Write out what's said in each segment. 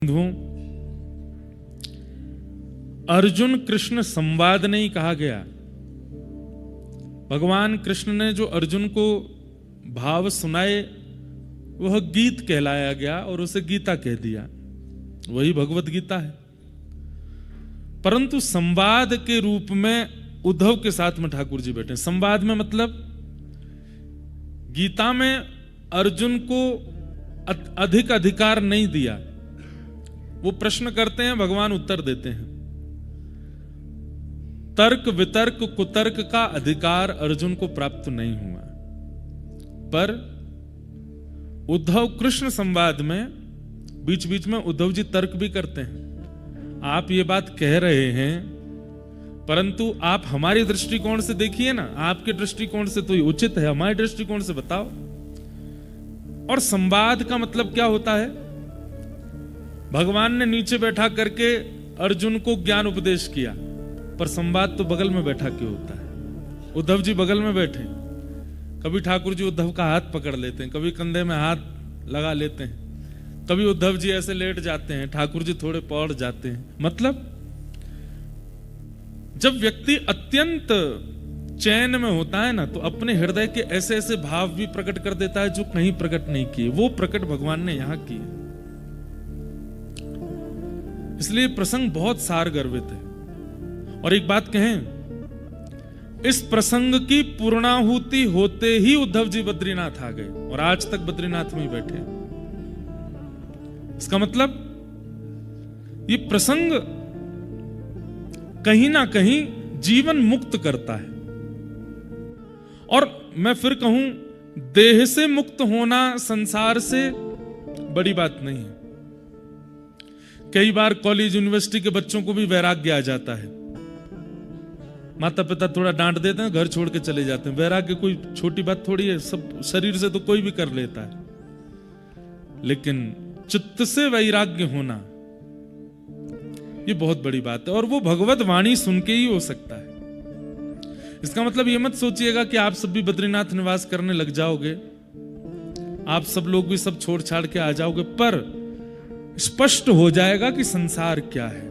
बंधुओं, अर्जुन कृष्ण संवाद नहीं कहा गया। भगवान कृष्ण ने जो अर्जुन को भाव सुनाए वह गीत कहलाया गया और उसे गीता कह दिया, वही भगवत गीता है। परंतु संवाद के रूप में उद्धव के साथ में ठाकुर जी बैठे। संवाद में मतलब गीता में अर्जुन को अधिक अधिकार नहीं दिया। वो प्रश्न करते हैं, भगवान उत्तर देते हैं। तर्क वितर्क कुतर्क का अधिकार अर्जुन को प्राप्त नहीं हुआ। पर उद्धव कृष्ण संवाद में बीच बीच में उद्धव जी तर्क भी करते हैं। आप ये बात कह रहे हैं, परंतु आप हमारी दृष्टिकोण से देखिए ना, आपके दृष्टिकोण से तो ये उचित है, हमारे दृष्टिकोण से बताओ। और संवाद का मतलब क्या होता है? भगवान ने नीचे बैठा करके अर्जुन को ज्ञान उपदेश किया, पर संवाद तो बगल में बैठा क्यों होता है? उद्धव जी बगल में बैठे, कभी ठाकुर जी उद्धव का हाथ पकड़ लेते हैं, कभी कंधे में हाथ लगा लेते हैं, कभी उद्धव जी ऐसे लेट जाते हैं, ठाकुर जी थोड़े पौड़ जाते हैं। मतलब जब व्यक्ति अत्यंत चैन में होता है ना, तो अपने हृदय के ऐसे ऐसे भाव भी प्रकट कर देता है जो कहीं प्रकट नहीं किए, वो प्रकट भगवान ने यहां किए। इसलिए प्रसंग बहुत सार गर्भित है। और एक बात कहें, इस प्रसंग की पूर्णाहुति होते ही उद्धव जी बद्रीनाथ आ गए और आज तक बद्रीनाथ में ही बैठे। इसका मतलब ये प्रसंग कहीं ना कहीं जीवन मुक्त करता है। और मैं फिर कहूं, देह से मुक्त होना संसार से बड़ी बात नहीं है। कई बार कॉलेज यूनिवर्सिटी के बच्चों को भी वैराग्य आ जाता है, माता पिता थोड़ा डांट देते हैं, घर छोड़ के चले जाते हैं। वैराग्य कोई छोटी बात थोड़ी है, सब शरीर से तो कोई भी कर लेता है, लेकिन चित्त से वैराग्य होना ये बहुत बड़ी बात है। और वो भगवत वाणी सुन के ही हो सकता है। इसका मतलब ये मत सोचिएगा कि आप सब भी बद्रीनाथ निवास करने लग जाओगे, आप सब लोग भी सब छोड़ छाड़ के आ जाओगे, पर स्पष्ट हो जाएगा कि संसार क्या है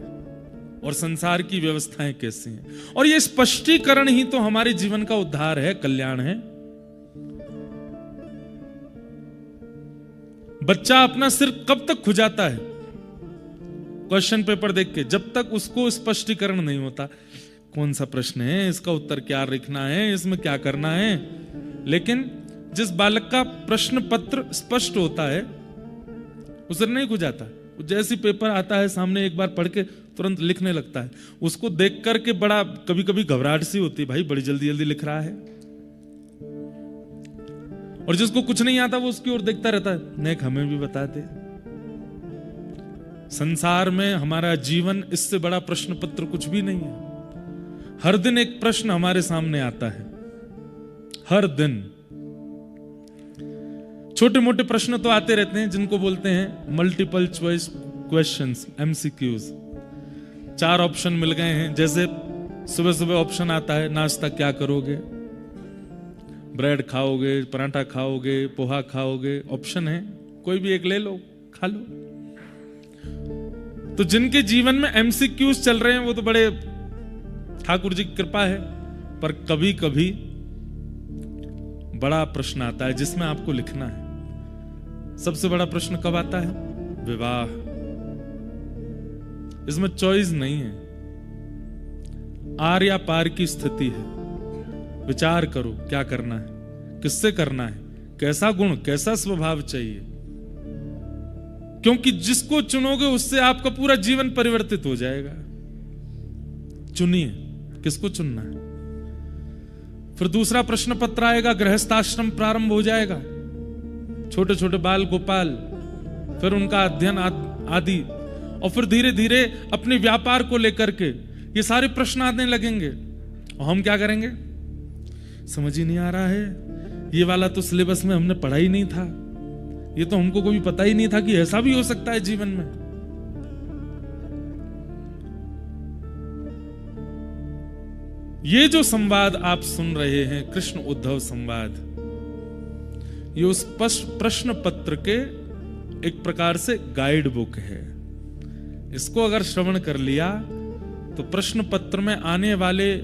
और संसार की व्यवस्थाएं कैसी हैं। और ये स्पष्टीकरण ही तो हमारे जीवन का उद्धार है, कल्याण है। बच्चा अपना सिर कब तक खुजाता है क्वेश्चन पेपर देख के? जब तक उसको स्पष्टीकरण नहीं होता, कौन सा प्रश्न है, इसका उत्तर क्या लिखना है, इसमें क्या करना है। लेकिन जिस बालक का प्रश्न पत्र स्पष्ट होता है उसे नहीं खुजाता, जैसी पेपर आता है सामने एक बार पढ़ के तुरंत लिखने लगता है। उसको देख करके बड़ा कभी कभी घबराहट सी होती है, भाई बड़ी जल्दी जल्दी लिख रहा है। और जिसको कुछ नहीं आता वो उसकी ओर देखता रहता है, नेक हमें भी बता दे। संसार में हमारा जीवन इससे बड़ा प्रश्न पत्र कुछ भी नहीं है। हर दिन एक प्रश्न हमारे सामने आता है, हर दिन छोटे मोटे प्रश्न तो आते रहते हैं, जिनको बोलते हैं multiple choice questions, MCQs. 4 option मिल गए हैं। जैसे सुबह सुबह ऑप्शन आता है, नाश्ता क्या करोगे, ब्रेड खाओगे, पराठा खाओगे, पोहा खाओगे, ऑप्शन है, कोई भी एक ले लो, खा लो। तो जिनके जीवन में एमसीक्यूज चल रहे हैं वो तो बड़े ठाकुर जी की कृपा है। पर कभी कभी बड़ा प्रश्न आता है जिसमें आपको लिखना है। सबसे बड़ा प्रश्न कब आता है? विवाह। इसमें चॉइस नहीं है, आर या पार की स्थिति है। विचार करो क्या करना है, किससे करना है, कैसा गुण, कैसा स्वभाव चाहिए। क्योंकि जिसको चुनोगे उससे आपका पूरा जीवन परिवर्तित हो जाएगा। चुनिए किसको चुनना है। फिर दूसरा प्रश्न पत्र आएगा, गृहस्थाश्रम प्रारंभ हो जाएगा, छोटे छोटे बाल गोपाल, फिर उनका अध्ययन आदि, और फिर धीरे धीरे अपने व्यापार को लेकर के ये सारे प्रश्न आने लगेंगे। और हम क्या करेंगे? समझ ही नहीं आ रहा है, ये वाला तो सिलेबस में हमने पढ़ा ही नहीं था, ये तो हमको कभी पता ही नहीं था कि ऐसा भी हो सकता है जीवन में। ये जो संवाद आप सुन रहे हैं, कृष्ण उद्धव संवाद, ये उस प्रश्न पत्र के एक प्रकार से गाइड बुक है। इसको अगर श्रवण कर लिया तो प्रश्न पत्र में आने वाले,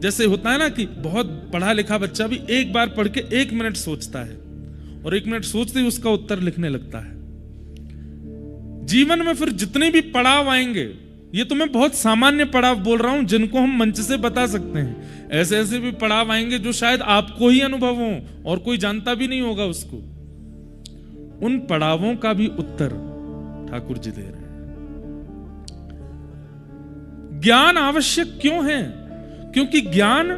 जैसे होता है ना कि बहुत पढ़ा लिखा बच्चा भी एक बार पढ़ के 1 मिनट सोचता है और 1 मिनट सोचते ही उसका उत्तर लिखने लगता है। जीवन में फिर जितने भी पड़ाव आएंगे, ये तो मैं बहुत सामान्य पड़ाव बोल रहा हूं जिनको हम मंच से बता सकते हैं, ऐसे ऐसे भी पड़ाव आएंगे जो शायद आपको ही अनुभव हो और कोई जानता भी नहीं होगा उसको। उन पड़ावों का भी उत्तर ठाकुर जी दे रहे हैं। ज्ञान आवश्यक क्यों है? क्योंकि ज्ञान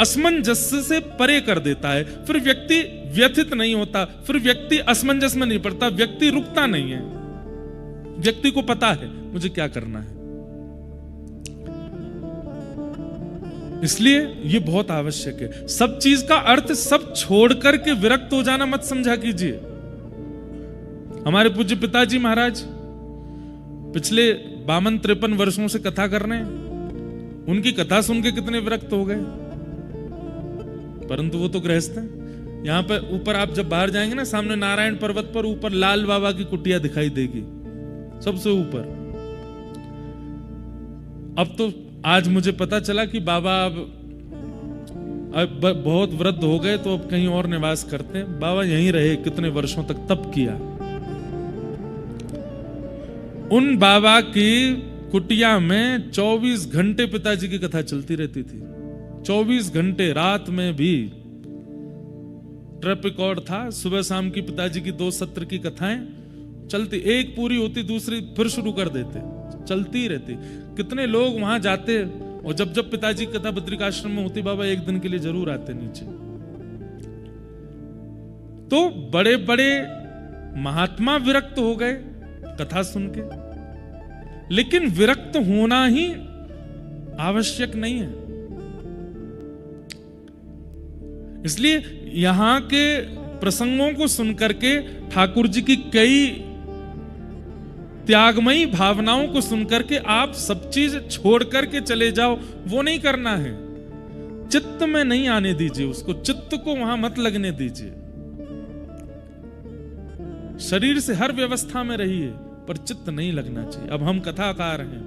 असमंजस्य से परे कर देता है, फिर व्यक्ति व्यथित नहीं होता, फिर व्यक्ति असमंजस में नहीं पड़ता, व्यक्ति रुकता नहीं है, व्यक्ति को पता है मुझे क्या करना है। इसलिए ये बहुत आवश्यक है। सब चीज का अर्थ सब छोड़ करके विरक्त हो जाना मत समझा कीजिए। हमारे पूज्य पिताजी महाराज पिछले 52-53 वर्षों से कथा कर रहे हैं, उनकी कथा सुन के कितने विरक्त हो गए, परंतु वो तो गृहस्थ हैं। यहां पर ऊपर आप जब बाहर जाएंगे ना, सामने नारायण पर्वत पर ऊपर लाल बाबा की कुटिया दिखाई देगी सबसे ऊपर। अब तो आज मुझे पता चला कि बाबा अब बहुत वृद्ध हो गए तो अब कहीं और निवास करते हैं। बाबा यहीं रहे, कितने वर्षों तक तप किया। उन बाबा की कुटिया में 24 घंटे पिताजी की कथा चलती रहती थी, 24 घंटे, रात में भी। ट्रैप रिकॉर्ड था, सुबह शाम की पिताजी की 2 सत्र की कथाएं चलती, एक पूरी होती दूसरी फिर शुरू कर देते, चलती रहती। कितने लोग वहां जाते, और जब जब पिताजी की कथा बद्रिकाश्रम में होती, बाबा एक दिन के लिए जरूर आते नीचे। तो बड़े बड़े महात्मा विरक्त हो गए कथा सुन के, लेकिन विरक्त होना ही आवश्यक नहीं है। इसलिए यहां के प्रसंगों को सुनकर के, ठाकुर जी की कई त्यागमयी भावनाओं को सुनकर के आप सब चीज छोड़ करके चले जाओ, वो नहीं करना है। चित्त में नहीं आने दीजिए उसको, चित्त को वहां मत लगने दीजिए। शरीर से हर व्यवस्था में रहिए, पर चित्त नहीं लगना चाहिए। अब हम कथाकार हैं,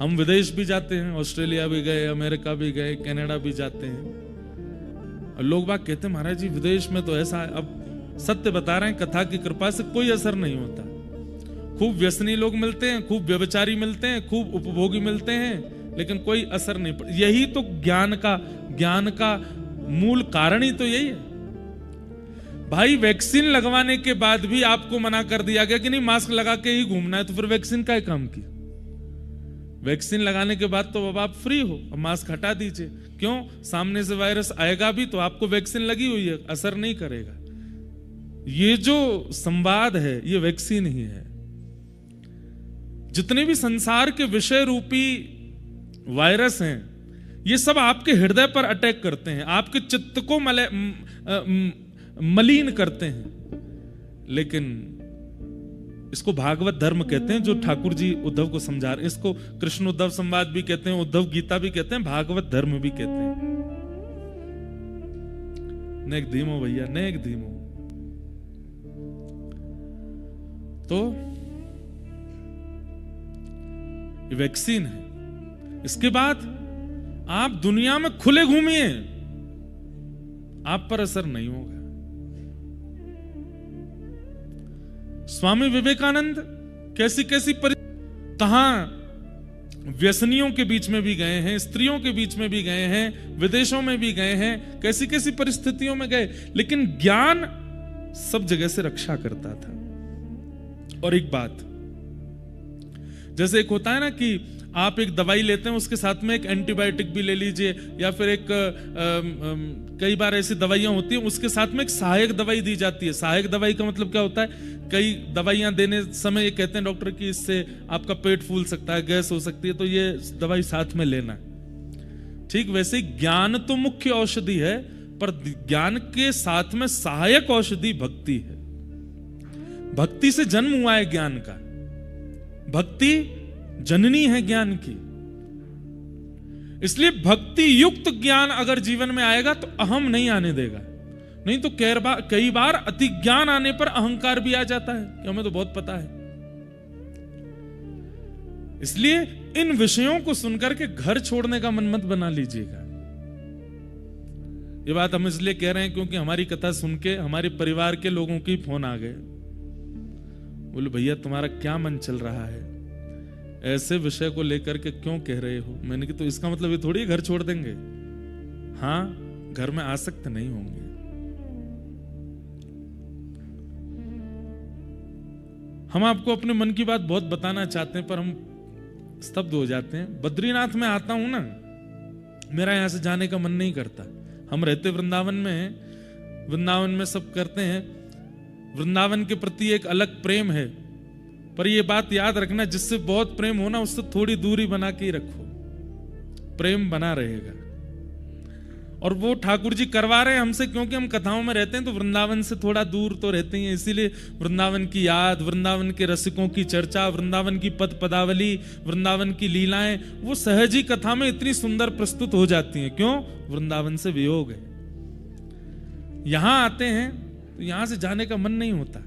हम विदेश भी जाते हैं, ऑस्ट्रेलिया भी गए, अमेरिका भी गए, कनाडा भी जाते हैं, और लोग बाग कहते हैं महाराज जी विदेश में तो ऐसा है। अब सत्य बता रहे हैं, कथा की कृपा से कोई असर नहीं होता। खूब व्यसनी लोग मिलते हैं, खूब व्यभिचारी मिलते हैं, खूब उपभोगी मिलते हैं, लेकिन कोई असर नहीं पड़ता। यही तो ज्ञान का मूल कारण ही तो यही है भाई। वैक्सीन लगवाने के बाद भी आपको मना कर दिया गया कि नहीं मास्क लगा के ही घूमना है, तो फिर वैक्सीन का काम की? वैक्सीन लगाने के बाद तो अब आप फ्री हो, अब मास्क हटा दीजिए। क्यों? सामने से वायरस आएगा भी तो आपको वैक्सीन लगी हुई है, असर नहीं करेगा। ये जो संवाद है ये वैक्सीन ही है। जितने भी संसार के विषय रूपी वायरस हैं, ये सब आपके हृदय पर अटैक करते हैं, आपके चित्त को मलिन करते हैं। लेकिन इसको भागवत धर्म कहते हैं, जो ठाकुर जी उद्धव को समझा रहे हैं। इसको कृष्ण उद्धव संवाद भी कहते हैं, उद्धव गीता भी कहते हैं, भागवत धर्म भी कहते हैं। नेक धीमो भैया, नेक धीमो। तो ये वैक्सीन है। इसके बाद आप दुनिया में खुले घूमिए, आप पर असर नहीं होगा। स्वामी विवेकानंद कैसी कैसी कहां व्यसनियों के बीच में भी गए हैं, स्त्रियों के बीच में भी गए हैं, विदेशों में भी गए हैं, कैसी कैसी परिस्थितियों में गए, लेकिन ज्ञान सब जगह से रक्षा करता था। और एक बात, जैसे एक होता है ना कि आप एक दवाई लेते हैं, उसके साथ में एक एंटीबायोटिक भी ले लीजिए, या फिर एक कई बार ऐसी दवाइयां होती हैं उसके साथ में एक सहायक दवाई दी जाती है। सहायक दवाई का मतलब क्या होता है? कई दवाइयां देने समय ये कहते हैं डॉक्टर कि इससे आपका पेट फूल सकता है, गैस हो सकती है, तो ये दवाई साथ में लेना। ठीक वैसे ज्ञान तो मुख्य औषधि है, पर ज्ञान के साथ में सहायक औषधि भक्ति है। भक्ति से जन्म हुआ है ज्ञान का, भक्ति जननी है ज्ञान की। इसलिए भक्ति युक्त ज्ञान अगर जीवन में आएगा तो अहम नहीं आने देगा। नहीं तो कई बार अति ज्ञान आने पर अहंकार भी आ जाता है कि हमें तो बहुत पता है। इसलिए इन विषयों को सुनकर के घर छोड़ने का मन मत बना लीजिएगा। ये बात हम इसलिए कह रहे हैं क्योंकि हमारी कथा सुन के हमारे परिवार के लोगों के फोन आ गए, बोले भैया तुम्हारा क्या मन चल रहा है, ऐसे विषय को लेकर के क्यों कह रहे हो। मैंने कहा तो इसका मतलब ये थोड़ी घर छोड़ देंगे। हाँ, घर में आसक्त नहीं होंगे। हम आपको अपने मन की बात बहुत बताना चाहते हैं पर हम स्तब्ध हो जाते हैं। बद्रीनाथ में आता हूं ना, मेरा यहां से जाने का मन नहीं करता। हम रहते वृंदावन में हैं, वृंदावन में सब करते हैं, वृंदावन के प्रति एक अलग प्रेम है। पर यह बात याद रखना, जिससे बहुत प्रेम हो ना उससे थोड़ी दूरी बना के ही रखो, प्रेम बना रहेगा। और वो ठाकुर जी करवा रहे हैं हमसे, क्योंकि हम कथाओं में रहते हैं तो वृंदावन से थोड़ा दूर तो रहते हैं, इसीलिए वृंदावन की याद, वृंदावन के रसिकों की चर्चा, वृंदावन की पद पदावली, वृंदावन की लीलाएं वो सहज ही कथा में इतनी सुंदर प्रस्तुत हो जाती हैं। क्यों? वृंदावन से वियोग है। यहां आते हैं तो यहां से जाने का मन नहीं होता,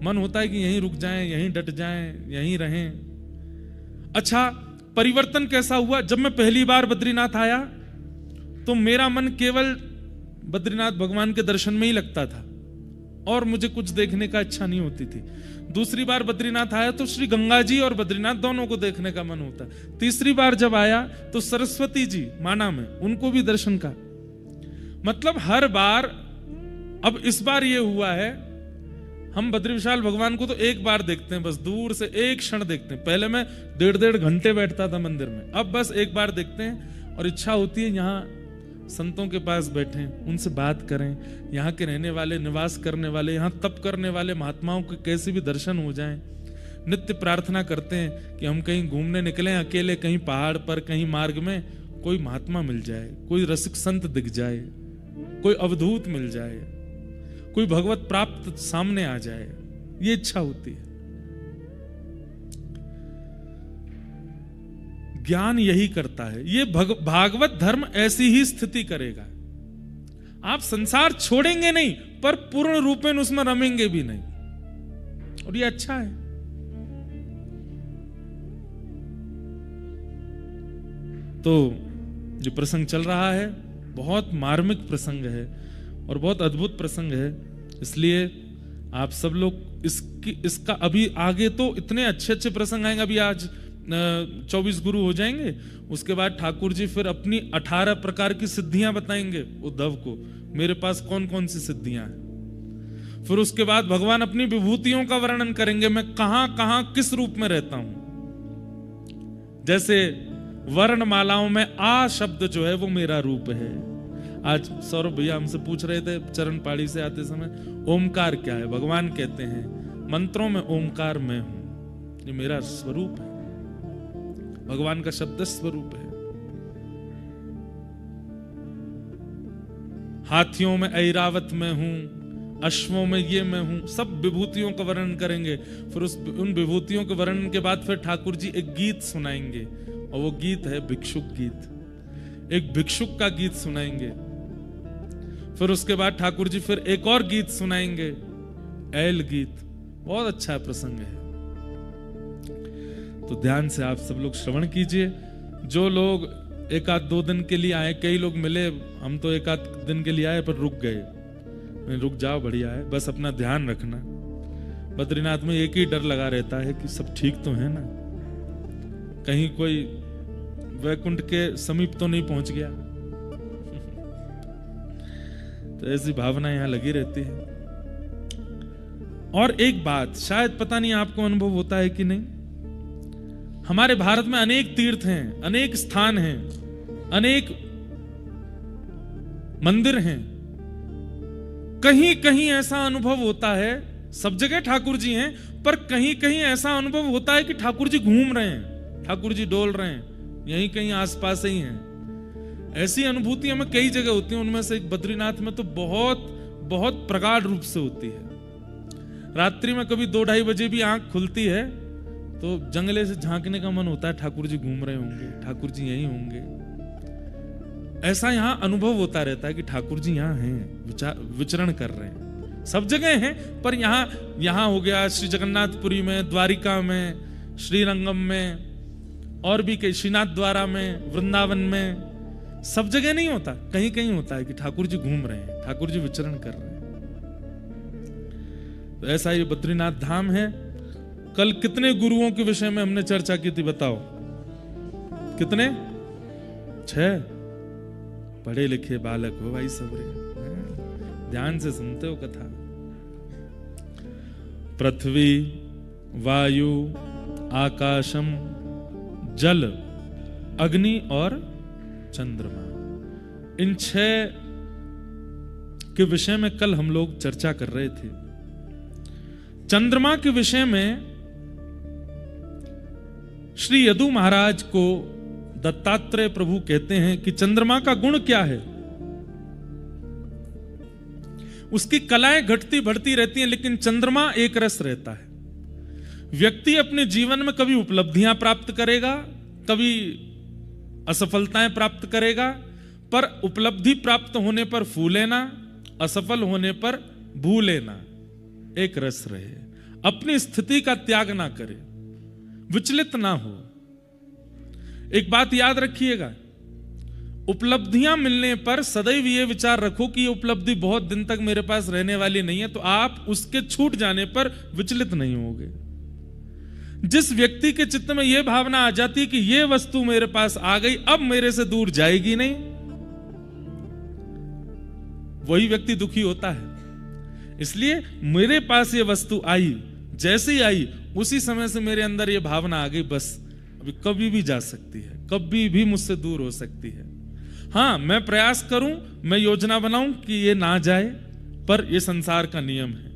मन होता है कि यहीं रुक जाएं, यहीं डट जाएं, यहीं रहें। अच्छा, परिवर्तन कैसा हुआ? जब मैं पहली बार बद्रीनाथ आया तो मेरा मन केवल बद्रीनाथ भगवान के दर्शन में ही लगता था और मुझे कुछ देखने का इच्छा नहीं होती थी। दूसरी बार बद्रीनाथ आया तो श्री गंगा जी और बद्रीनाथ दोनों को देखने का मन होता। तीसरी बार जब आया तो सरस्वती जी माना में, उनको भी दर्शन का मतलब हर बार। अब इस बार ये हुआ है, हम बद्री विशाल भगवान को तो एक बार देखते हैं, बस दूर से एक क्षण देखते हैं। पहले मैं 1.5 घंटे बैठता था मंदिर में, अब बस एक बार देखते हैं। और इच्छा होती है यहाँ संतों के पास बैठें, उनसे बात करें, यहाँ के रहने वाले, निवास करने वाले, यहाँ तप करने वाले महात्माओं के कैसे भी दर्शन हो जाएं। नित्य प्रार्थना करते हैं कि हम कहीं घूमने निकलें अकेले, कहीं पहाड़ पर, कहीं मार्ग में कोई महात्मा मिल जाए, कोई रसिक संत दिख जाए, कोई अवधूत मिल जाए, कोई भगवत प्राप्त सामने आ जाए, ये इच्छा होती है। ज्ञान यही करता है, ये भागवत धर्म ऐसी ही स्थिति करेगा। आप संसार छोड़ेंगे नहीं पर पूर्ण रूप में उसमें रमेंगे भी नहीं, और ये अच्छा है। तो जो प्रसंग चल रहा है बहुत मार्मिक प्रसंग है और बहुत अद्भुत प्रसंग है, इसलिए आप सब लोग इसका अभी आगे तो इतने अच्छे अच्छे प्रसंग आएंगे। अभी आज 24 गुरु हो जाएंगे, उसके बाद ठाकुर जी फिर अपनी 18 प्रकार की सिद्धियां बताएंगे उद्धव को, मेरे पास कौन कौन सी सिद्धियां हैं। फिर उसके बाद भगवान अपनी विभूतियों का वर्णन करेंगे, मैं कहां कहां किस रूप में रहता हूं। जैसे वर्णमालाओं में आ शब्द जो है वो मेरा रूप है। आज सौरभ भैया हमसे पूछ रहे थे चरण पाड़ी से आते समय, ओमकार क्या है? भगवान कहते हैं मंत्रों में ओमकार मैं हूं, ये मेरा स्वरूप है, भगवान का शब्द स्वरूप है। हाथियों में ऐरावत में हूं, अश्वों में ये मैं हूं, सब विभूतियों का वर्णन करेंगे। फिर उन विभूतियों के वर्णन के बाद फिर ठाकुर जी एक गीत सुनाएंगे, और वो गीत है भिक्षुक गीत। एक भिक्षुक का गीत सुनाएंगे। फिर उसके बाद ठाकुर जी फिर एक और गीत सुनाएंगे, ऐल गीत। बहुत अच्छा प्रसंग है, तो ध्यान से आप सब लोग श्रवण कीजिए। जो लोग 1-2 दिन के लिए आए, कई लोग मिले, हम तो 1-8 दिन के लिए आए पर रुक गए। रुक जाओ, बढ़िया है, बस अपना ध्यान रखना। बद्रीनाथ में एक ही डर लगा रहता है कि सब ठीक तो है ना, कहीं कोई वैकुंठ के समीप तो नहीं पहुंच गया। तो ऐसी भावना यहां लगी रहती है। और एक बात शायद पता नहीं आपको अनुभव होता है कि नहीं, हमारे भारत में अनेक तीर्थ हैं, अनेक स्थान हैं, अनेक मंदिर हैं। कहीं कहीं ऐसा अनुभव होता है, सब जगह ठाकुर जी हैं, पर कहीं कहीं ऐसा अनुभव होता है कि ठाकुर जी घूम रहे हैं, ठाकुर जी डोल रहे हैं, यहीं कहीं आसपास ही हैं। ऐसी अनुभूति हमें कई जगह होती है, उनमें से एक बद्रीनाथ में तो बहुत बहुत प्रगाढ़ रूप से होती है। रात्रि में कभी 2-2:30 बजे भी आंख खुलती है तो जंगले से झांकने का मन होता है, ठाकुर जी घूम रहे होंगे, ठाकुर जी यहीं होंगे। ऐसा यहां अनुभव होता रहता है कि ठाकुर जी यहां हैं, विचरण कर रहे हैं। सब जगह हैं, पर यहां हो गया श्री जगन्नाथपुरी में, द्वारिका में, श्रीरंगम में और भी कई, श्रीनाथ द्वारा में, वृंदावन में, सब जगह नहीं होता, कहीं कहीं होता है कि ठाकुर जी घूम रहे हैं, ठाकुर जी विचरण कर रहे हैं। तो ऐसा ये बद्रीनाथ धाम है। कल कितने गुरुओं के विषय में हमने चर्चा की थी बताओ? कितने? 6। पढ़े लिखे बालक हो भाई सब रे, ध्यान से सुनते हो कथा। पृथ्वी, वायु, आकाशम, जल, अग्नि और चंद्रमा, इन 6 के विषय में कल हम लोग चर्चा कर रहे थे। चंद्रमा के विषय में श्री यदु महाराज को दत्तात्रेय प्रभु कहते हैं कि चंद्रमा का गुण क्या है? उसकी कलाएं घटती बढ़ती रहती हैं, लेकिन चंद्रमा एक रस रहता है। व्यक्ति अपने जीवन में कभी उपलब्धियां प्राप्त करेगा, कभी असफलताएं प्राप्त करेगा, पर उपलब्धि प्राप्त होने पर फूले ना, असफल होने पर भूले ना, एक रस रहे, अपनी स्थिति का त्याग ना करे, विचलित ना हो। एक बात याद रखिएगा, उपलब्धियां मिलने पर सदैव ये विचार रखो कि ये उपलब्धि बहुत दिन तक मेरे पास रहने वाली नहीं है, तो आप उसके छूट जाने पर विचलित नहीं होगे। जिस व्यक्ति के चित्त में यह भावना आ जाती है कि यह वस्तु मेरे पास आ गई, अब मेरे से दूर जाएगी नहीं, वही व्यक्ति दुखी होता है। इसलिए मेरे पास ये वस्तु आई, जैसे ही आई उसी समय से मेरे अंदर ये भावना आ गई, बस अभी कभी भी जा सकती है, कभी भी मुझसे दूर हो सकती है। हाँ, मैं प्रयास करूं, मैं योजना बनाऊं कि ये ना जाए, पर ये संसार का नियम है,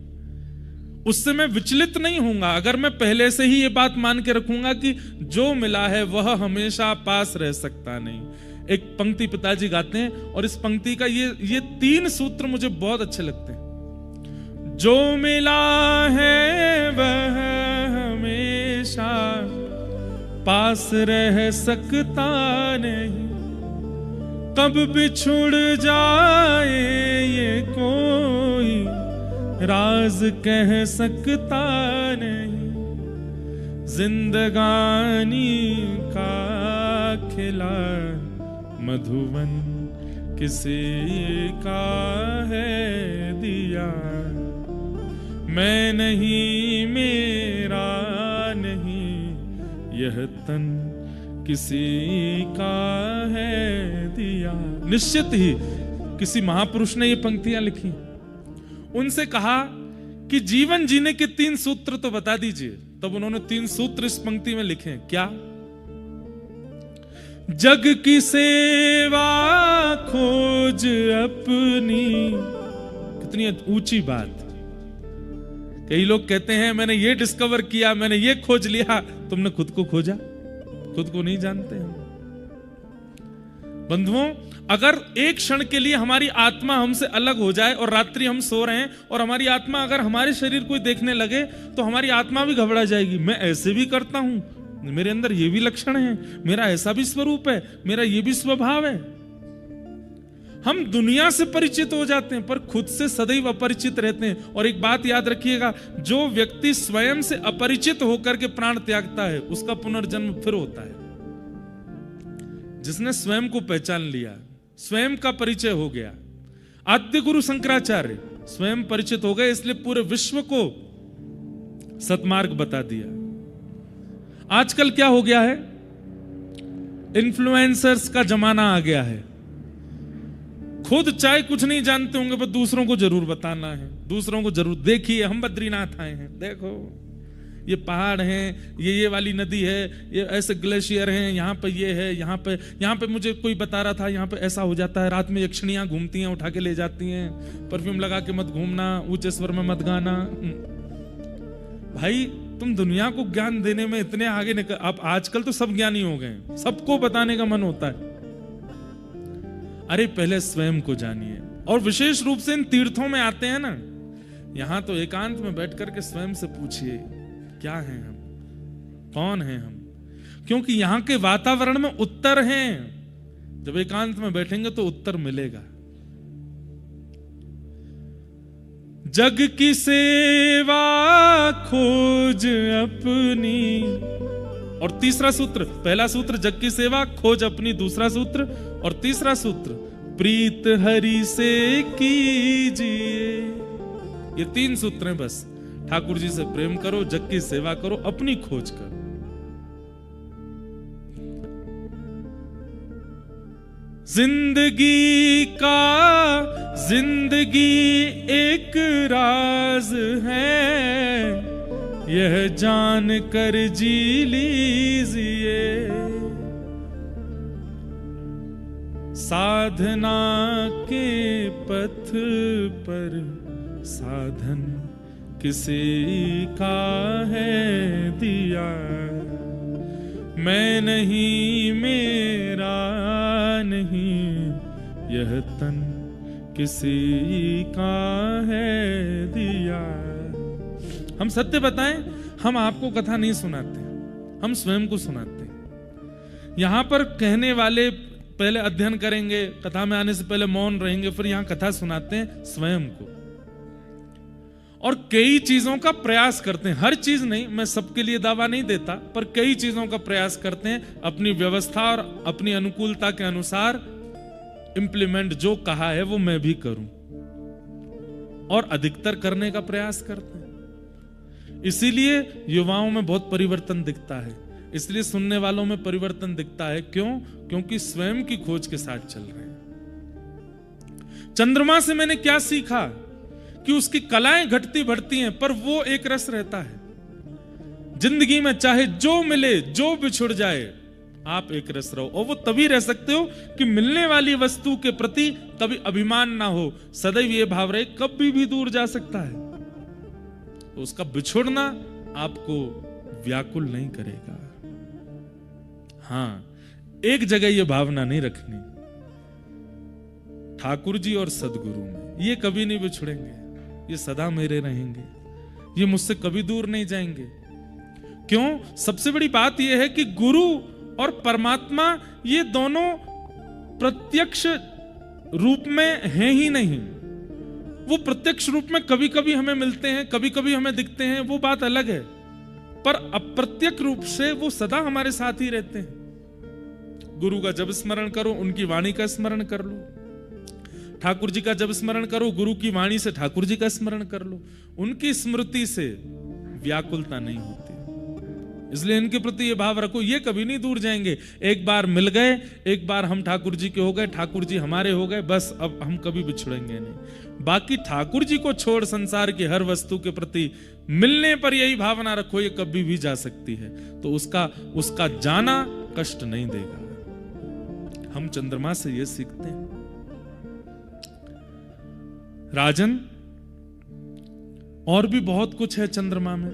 उससे मैं विचलित नहीं होऊंगा। अगर मैं पहले से ही ये बात मान के रखूंगा कि जो मिला है वह हमेशा पास रह सकता नहीं। एक पंक्ति पिताजी गाते हैं, और इस पंक्ति का ये 3 सूत्र मुझे बहुत अच्छे लगते हैं। जो मिला है वह हमेशा पास रह सकता नहीं, कब बिछुड़ जाए ये कोई राज कह सकता नहीं। जिंदगानी का खिला मधुवन किसी का है दिया, मैं नहीं मेरा नहीं यह तन किसी का है दिया। निश्चित ही किसी महापुरुष ने ये पंक्तियां लिखी, उनसे कहा कि जीवन जीने के 3 सूत्र तो बता दीजिए, तब उन्होंने 3 सूत्र इस पंक्ति में लिखे। क्या? जग की सेवा खोज अपनी, कितनी ऊंची बात। कई लोग कहते हैं मैंने ये डिस्कवर किया, मैंने ये खोज लिया, तुमने खुद को खोजा? खुद को नहीं जानते हैं। बंधुओं, अगर एक क्षण के लिए हमारी आत्मा हमसे अलग हो जाए और रात्रि हम सो रहे हैं और हमारी आत्मा अगर हमारे शरीर को देखने लगे, तो हमारी आत्मा भी घबरा जाएगी। मैं ऐसे भी करता हूं, मेरे अंदर ये भी लक्षण है, मेरा ऐसा भी स्वरूप है, मेरा ये भी स्वभाव है। हम दुनिया से परिचित हो जाते हैं, पर खुद से सदैव अपरिचित रहते हैं। और एक बात याद रखिएगा, जो व्यक्ति स्वयं से अपरिचित होकर के प्राण त्यागता है, उसका पुनर्जन्म फिर होता है। जिसने स्वयं को पहचान लिया, स्वयं का परिचय हो गया। आद्य गुरु शंकराचार्य स्वयं परिचित हो गए, इसलिए पूरे विश्व को सतमार्ग बता दिया। आजकल क्या हो गया है? इन्फ्लुएंसर्स का जमाना आ गया है। खुद चाहे कुछ नहीं जानते होंगे, पर दूसरों को जरूर बताना है, दूसरों को जरूर, देखिए हम बद्रीनाथ आए हैं, देखो ये पहाड़ हैं, ये वाली नदी है, ये ऐसे ग्लेशियर हैं, यहाँ पे ये है, यहाँ पे मुझे कोई बता रहा था यहाँ पे ऐसा हो जाता है, रात में यक्षिणियां घूमती हैं, उठा के ले जाती हैं, परफ्यूम लगा के मत घूमना, ऊंचे स्वर में मत गाना। भाई तुम दुनिया को ज्ञान देने में इतने आगे निकल, अब आजकल तो सब ज्ञानी हो गए, सबको बताने का मन होता है। अरे पहले स्वयं को जानिए। और विशेष रूप से इन तीर्थों में आते हैं ना, यहां तो एकांत में बैठ करके स्वयं से पूछिए क्या हैं हम, कौन हैं हम, क्योंकि यहां के वातावरण में उत्तर हैं। जब एकांत में बैठेंगे तो उत्तर मिलेगा। जग की सेवा खोज अपनी। और तीसरा सूत्र, पहला सूत्र जग की सेवा खोज अपनी, दूसरा सूत्र और तीसरा सूत्र प्रीत हरि से कीजिए। ये 3 सूत्र हैं बस। ठाकुर जी से प्रेम करो, जग की सेवा करो, अपनी खोज करो। जिंदगी एक राज है, यह जान कर जी लीजिए। साधना के पथ पर साधन किसी का है दिया, मैं नहीं मेरा नहीं, यह तन किसी का है दिया। हम सत्य बताएं, हम आपको कथा नहीं सुनाते, हम स्वयं को सुनाते हैं। यहां पर कहने वाले पहले अध्ययन करेंगे, कथा में आने से पहले मौन रहेंगे, फिर यहां कथा सुनाते हैं स्वयं को। और कई चीजों का प्रयास करते हैं, हर चीज नहीं, मैं सबके लिए दावा नहीं देता, पर कई चीजों का प्रयास करते हैं अपनी व्यवस्था और अपनी अनुकूलता के अनुसार इंप्लीमेंट। जो कहा है वो मैं भी करूं, और अधिकतर करने का प्रयास करते हैं। इसीलिए युवाओं में बहुत परिवर्तन दिखता है, इसलिए सुनने वालों में परिवर्तन दिखता है। क्यों? क्योंकि स्वयं की खोज के साथ चल रहे हैं। चंद्रमा से मैंने क्या सीखा कि उसकी कलाएं घटती बढ़ती हैं, पर वो एक रस रहता है। जिंदगी में चाहे जो मिले, जो बिछुड़ जाए, आप एक रस रहो। और वो तभी रह सकते हो कि मिलने वाली वस्तु के प्रति कभी अभिमान ना हो, सदैव ये भाव रहे कभी भी दूर जा सकता है। तो उसका बिछुड़ना आपको व्याकुल नहीं करेगा। हां, एक जगह ये भावना नहीं रखनी, ठाकुर जी और सदगुरु में ये कभी नहीं बिछुड़ेंगे, ये सदा मेरे रहेंगे, ये मुझसे कभी दूर नहीं जाएंगे। क्यों? सबसे बड़ी बात यह है कि गुरु और परमात्मा ये दोनों प्रत्यक्ष रूप में हैं ही नहीं। वो प्रत्यक्ष रूप में कभी कभी हमें मिलते हैं, कभी कभी हमें दिखते हैं, वो बात अलग है, पर अप्रत्यक्ष रूप से वो सदा हमारे साथ ही रहते हैं। गुरु का जब स्मरण करो, उनकी वाणी का स्मरण कर लो। ठाकुर जी का जब स्मरण करो, गुरु की वाणी से ठाकुर जी का स्मरण कर लो। उनकी स्मृति से व्याकुलता नहीं होती, इसलिए इनके प्रति ये भाव रखो, ये कभी नहीं दूर जाएंगे। एक बार मिल गए, एक बार हम ठाकुर जी के हो गए, ठाकुर जी हमारे हो गए, बस अब हम कभी बिछुड़ेंगे नहीं। बाकी ठाकुर जी को छोड़ संसार की हर वस्तु के प्रति मिलने पर यही भावना रखो, ये कभी भी जा सकती है, तो उसका जाना कष्ट नहीं देगा। हम चंद्रमा से ये सीखते हैं। राजन, और भी बहुत कुछ है चंद्रमा में।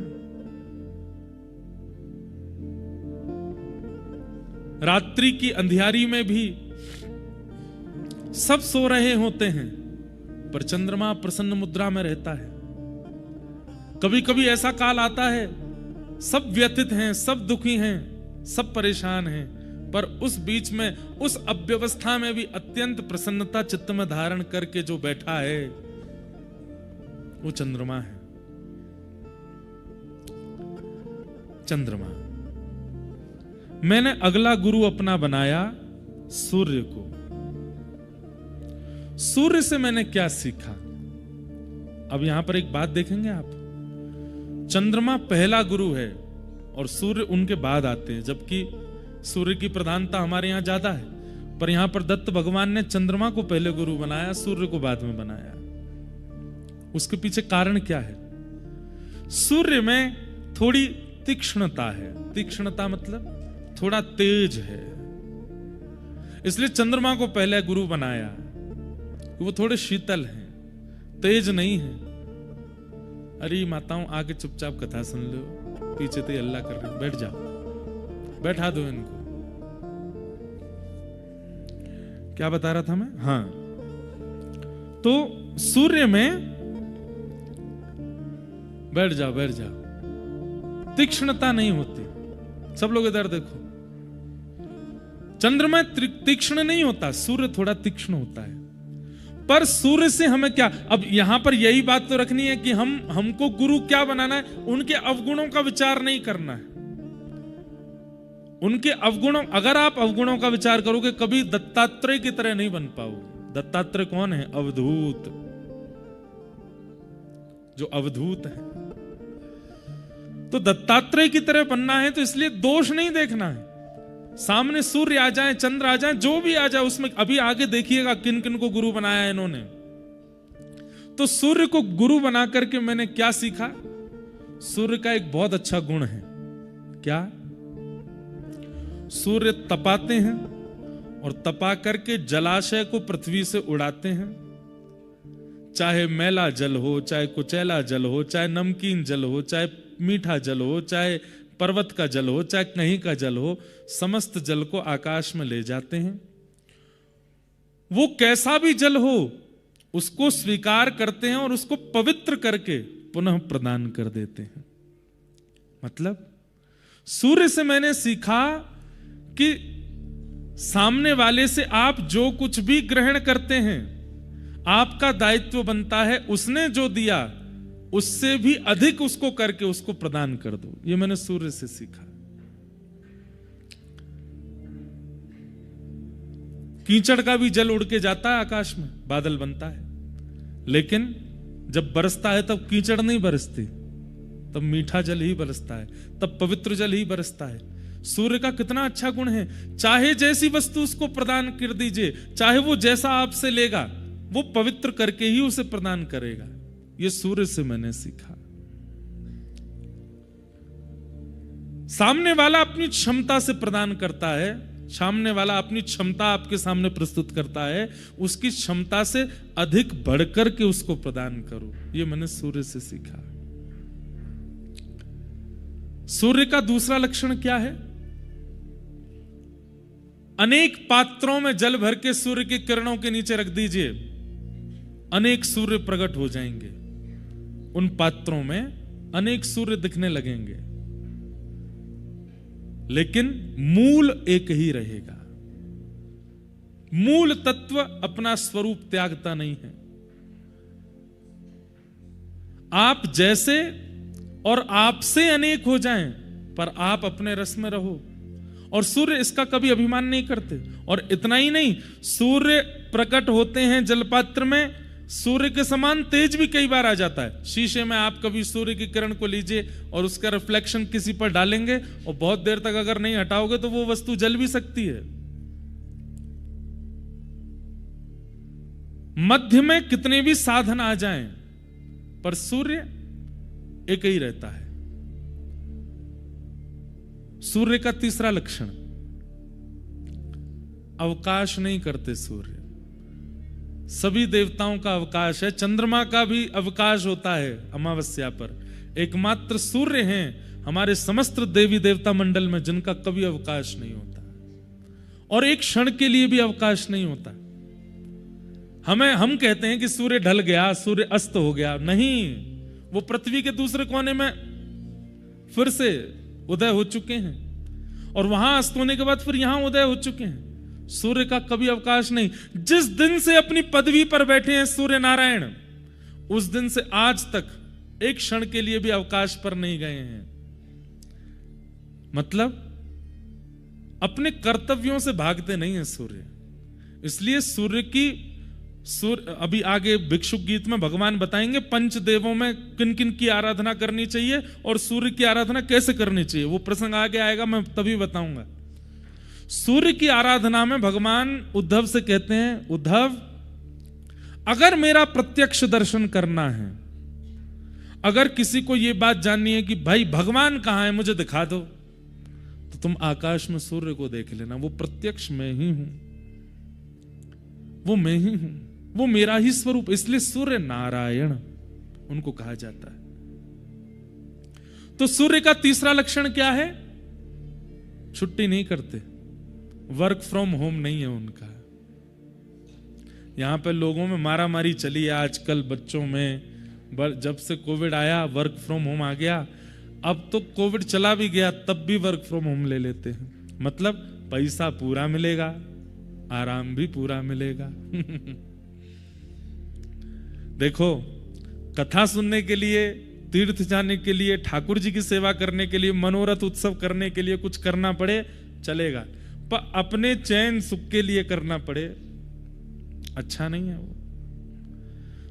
रात्रि की अंधियारी में भी सब सो रहे होते हैं, पर चंद्रमा प्रसन्न मुद्रा में रहता है। कभी कभी ऐसा काल आता है, सब व्यथित हैं, सब दुखी हैं, सब परेशान हैं, पर उस बीच में, उस अव्यवस्था में भी अत्यंत प्रसन्नता चित्त में धारण करके जो बैठा है, वो चंद्रमा है। चंद्रमा। मैंने अगला गुरु अपना बनाया सूर्य को। सूर्य से मैंने क्या सीखा? अब यहां पर एक बात देखेंगे आप, चंद्रमा पहला गुरु है और सूर्य उनके बाद आते हैं, जबकि सूर्य की प्रधानता हमारे यहां ज्यादा है, पर यहां पर दत्त भगवान ने चंद्रमा को पहले गुरु बनाया, सूर्य को बाद में बनाया। उसके पीछे कारण क्या है? सूर्य में थोड़ी तीक्ष्णता है। तीक्ष्णता मतलब थोड़ा तेज है, इसलिए चंद्रमा को पहले गुरु बनाया। वो थोड़े शीतल हैं, तेज नहीं है। अरे माताओं, आके चुपचाप कथा सुन लो, पीछे तो अल्लाह कर रहे, बैठ जाओ, बैठा दो इनको। क्या बता रहा था मैं? हाँ, तो सूर्य में बैठ जाओ, बैठ जाओ, तीक्ष्णता नहीं होती। सब लोग इधर देखो, चंद्रमा तीक्ष्ण नहीं होता, सूर्य थोड़ा तीक्ष्ण होता है। पर सूर्य से हमें क्या, अब यहां पर यही बात तो रखनी है कि हमको गुरु क्या बनाना है, उनके अवगुणों का विचार नहीं करना है। उनके अवगुणों, अगर आप अवगुणों का विचार करोगे कभी दत्तात्रेय की तरह नहीं बन पाओगे। दत्तात्रेय कौन है? अवधूत, जो अवधूत है। तो दत्तात्रेय की तरह बनना है तो इसलिए दोष नहीं देखना है। सामने सूर्य आ जाए, चंद्र आ जाए, जो भी आ जाए उसमें, अभी आगे देखिएगा किन किन को गुरु बनाया है इन्होंने। तो सूर्य को गुरु बना करके मैंने क्या सीखा? सूर्य का एक बहुत अच्छा गुण है। क्या? सूर्य तपाते हैं और तपा करके जलाशय को पृथ्वी से उड़ाते हैं। चाहे मैला जल हो, चाहे कुचैला जल हो, चाहे नमकीन जल हो, चाहे मीठा जल हो, चाहे पर्वत का जल हो, चाहे कहीं का जल हो, समस्त जल को आकाश में ले जाते हैं। वो कैसा भी जल हो उसको स्वीकार करते हैं और उसको पवित्र करके पुनः प्रदान कर देते हैं। मतलब सूर्य से मैंने सीखा कि सामने वाले से आप जो कुछ भी ग्रहण करते हैं, आपका दायित्व बनता है उसने जो दिया उससे भी अधिक उसको करके उसको प्रदान कर दो। ये मैंने सूर्य से सीखा। कीचड़ का भी जल उड़ के जाता है आकाश में, बादल बनता है, लेकिन जब बरसता है तब कीचड़ नहीं बरसती, तब मीठा जल ही बरसता है, तब पवित्र जल ही बरसता है। सूर्य का कितना अच्छा गुण है, चाहे जैसी वस्तु उसको प्रदान कर दीजिए, चाहे वो जैसा आपसे लेगा वो पवित्र करके ही उसे प्रदान करेगा। ये सूर्य से मैंने सीखा। सामने वाला अपनी क्षमता से प्रदान करता है, सामने वाला अपनी क्षमता आपके सामने प्रस्तुत करता है, उसकी क्षमता से अधिक बढ़कर के उसको प्रदान करो। ये मैंने सूर्य से सीखा। सूर्य का दूसरा लक्षण क्या है? अनेक पात्रों में जल भर के सूर्य की किरणों के नीचे रख दीजिए, अनेक सूर्य प्रकट हो जाएंगे। उन पात्रों में अनेक सूर्य दिखने लगेंगे, लेकिन मूल एक ही रहेगा। मूल तत्व अपना स्वरूप त्यागता नहीं है। आप जैसे और आपसे अनेक हो जाएं, पर आप अपने रस में रहो। और सूर्य इसका कभी अभिमान नहीं करते। और इतना ही नहीं, सूर्य प्रकट होते हैं जलपात्र में, सूर्य के समान तेज भी कई बार आ जाता है। शीशे में आप कभी सूर्य की किरण को लीजिए और उसका रिफ्लेक्शन किसी पर डालेंगे और बहुत देर तक अगर नहीं हटाओगे तो वो वस्तु जल भी सकती है। मध्य में कितने भी साधन आ जाएं, पर सूर्य एक ही रहता है। सूर्य का तीसरा लक्षण, अवकाश नहीं करते सूर्य। सभी देवताओं का अवकाश है, चंद्रमा का भी अवकाश होता है अमावस्या पर। एकमात्र सूर्य हैं हमारे समस्त देवी देवता मंडल में जिनका कभी अवकाश नहीं होता, और एक क्षण के लिए भी अवकाश नहीं होता। हम कहते हैं कि सूर्य ढल गया, सूर्य अस्त हो गया, नहीं, वो पृथ्वी के दूसरे कोने में फिर से उदय हो चुके हैं और वहां अस्त होने के बाद फिर यहां उदय हो चुके हैं। सूर्य का कभी अवकाश नहीं। जिस दिन से अपनी पदवी पर बैठे हैं सूर्य नारायण, उस दिन से आज तक एक क्षण के लिए भी अवकाश पर नहीं गए हैं। मतलब अपने कर्तव्यों से भागते नहीं है सूर्य। इसलिए अभी आगे भिक्षुक गीत में भगवान बताएंगे पंचदेवों में किन किन की आराधना करनी चाहिए और सूर्य की आराधना कैसे करनी चाहिए। वो प्रसंग आगे आएगा, मैं तभी बताऊंगा। सूर्य की आराधना में भगवान उद्धव से कहते हैं, उद्धव अगर मेरा प्रत्यक्ष दर्शन करना है, अगर किसी को यह बात जाननी है कि भाई भगवान कहां है मुझे दिखा दो, तो तुम आकाश में सूर्य को देख लेना। वो प्रत्यक्ष मैं ही हूं, वो मैं ही हूं, वो मेरा ही स्वरूप। इसलिए सूर्य नारायण उनको कहा जाता है। तो सूर्य का तीसरा लक्षण क्या है? छुट्टी नहीं करते, वर्क फ्रॉम होम नहीं है उनका। यहां पे लोगों में मारा मारी चली है आजकल, बच्चों में। जब से कोविड आया वर्क फ्रॉम होम आ गया। अब तो कोविड चला भी गया तब भी वर्क फ्रॉम होम ले लेते हैं। मतलब पैसा पूरा मिलेगा, आराम भी पूरा मिलेगा। देखो, कथा सुनने के लिए, तीर्थ जाने के लिए, ठाकुर जी की सेवा करने के लिए, मनोरथ उत्सव करने के लिए कुछ करना पड़े चलेगा, पर अपने चैन सुख के लिए करना पड़े अच्छा नहीं है वो।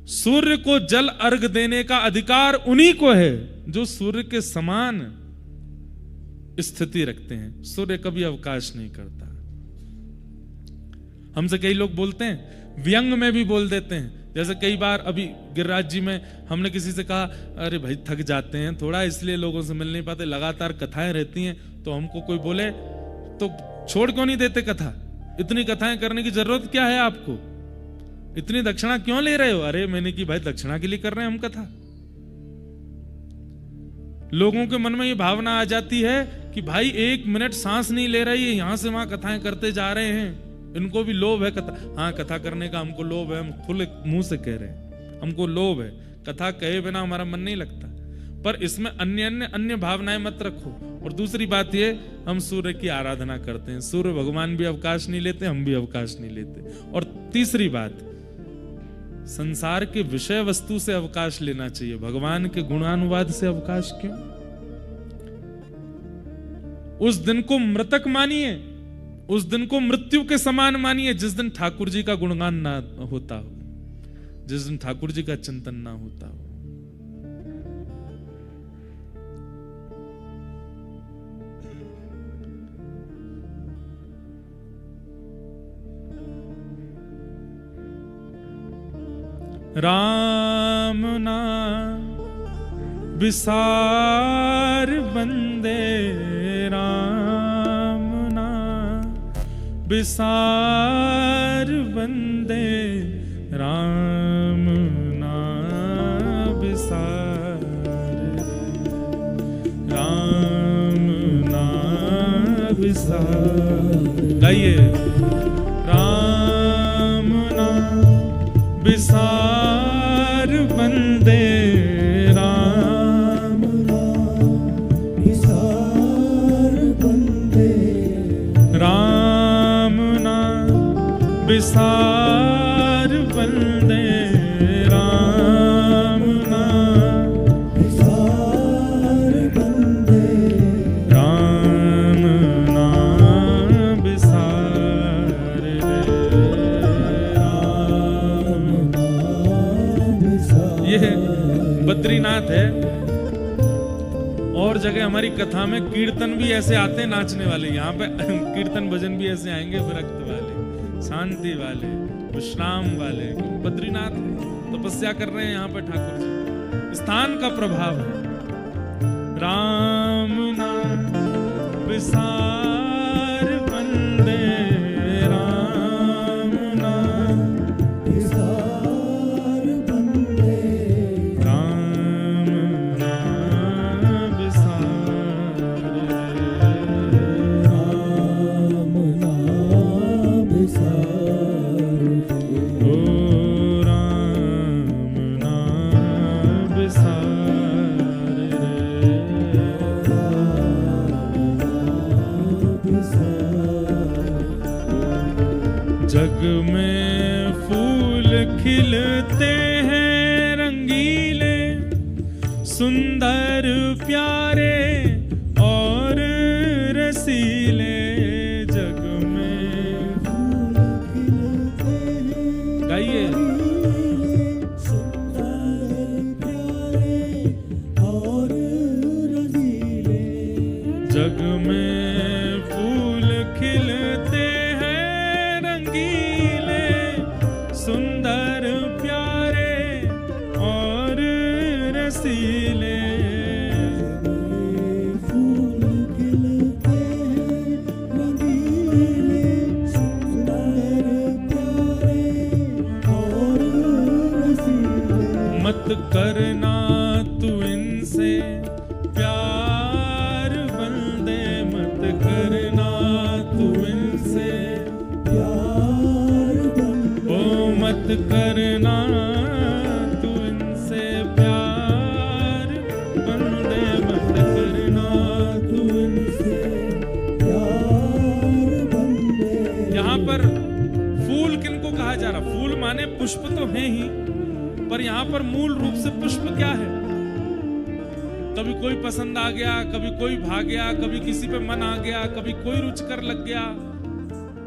सूर्य को जल अर्घ देने का अधिकार उन्हीं को है जो सूर्य के समान स्थिति रखते हैं। सूर्य कभी अवकाश नहीं करता। हमसे कई लोग बोलते हैं, व्यंग में भी बोल देते हैं। जैसे कई बार अभी गिरिराज जी में हमने किसी से कहा, अरे भाई थक जाते हैं थोड़ा, इसलिए लोगों से मिल नहीं पाते, लगातार कथाएं रहती हैं, तो हमको कोई बोले तो छोड़ क्यों नहीं देते कथा? इतनी कथाएं करने की जरूरत क्या है आपको? इतनी दक्षिणा क्यों ले रहे हो? अरे मैंने की भाई दक्षिणा के लिए कर रहे हैं हम कथा। लोगों के मन में ये भावना आ जाती है कि भाई 1 मिनट सांस नहीं ले रही है, यहां से वहां कथाएं करते जा रहे हैं, इनको भी लोभ है कथा। हाँ, कथा करने का हमको लोभ है, हम खुले मुंह से कह रहे हैं, हमको लोभ है, कथा कहे बिना हमारा मन नहीं लगता। पर इसमें अन्य भावनाएं मत रखो। और दूसरी बात ये, हम सूर्य की आराधना करते हैं, सूर्य भगवान भी अवकाश नहीं लेते, हम भी अवकाश नहीं लेते। और तीसरी बात, संसार के विषय वस्तु से अवकाश लेना चाहिए, भगवान के गुणानुवाद से अवकाश क्यों? उस दिन को मृतक मानिए, उस दिन को मृत्यु के समान मानिए जिस दिन ठाकुर जी का गुणगान ना होता हो, जिस दिन ठाकुर जी का चिंतन ना होता हो। राम नाम विसार बंदे, राम नाम विसार बंदे, राम नाम विसार, राम नाम विसार। गाइए, राम नाम विसार बंदे, राम नाम विसार बंदे, राम नाम विसार बंदे, राम नाम विसार बंदे, राम नाम विसार, ये बद्रीनाथ है। और जगह हमारी कथा में कीर्तन भी ऐसे आते हैं नाचने वाले, यहाँ पे कीर्तन भजन भी ऐसे आएंगे, विरक्त वाले, शांति वाले, विश्राम वाले। बद्रीनाथ तपस्या कर रहे हैं यहाँ पे ठाकुर जी, स्थान का प्रभाव है। राम नाम विसार बंदे, राम नाम विसार बंदे, राम नाम विसार, राम नाम विसार, ओ राम नाम विसार, जग में फूल खिलते हैं रंगीले, सुंदर प्यारे और रसीले, जग में फूल खिलते हैं, गाइए, सुंदर प्यारे और रसीले, जग में फूल खिलते हैं रंगीले, सुंदर प्यारे और रसीले, फूल खिलते हैं रंगीले, सुंदर प्यारे और रसीले, मत करना तू इनसे प्यार बंदे, मत करना तू इनसे प्यार बंदे, ओ मत करना तू इनसे प्यार बंदे, मत करना तू इनसे प्यार बंदे। यहाँ पर फूल किनको कहा जा रहा? फूल माने पुष्प तो हैं ही, पर यहां पर मूल रूप से पुष्प क्या है? कभी कोई पसंद आ गया, कभी कोई भाग गया, कभी किसी पे मन आ गया, कभी कोई रुचकर लग गया।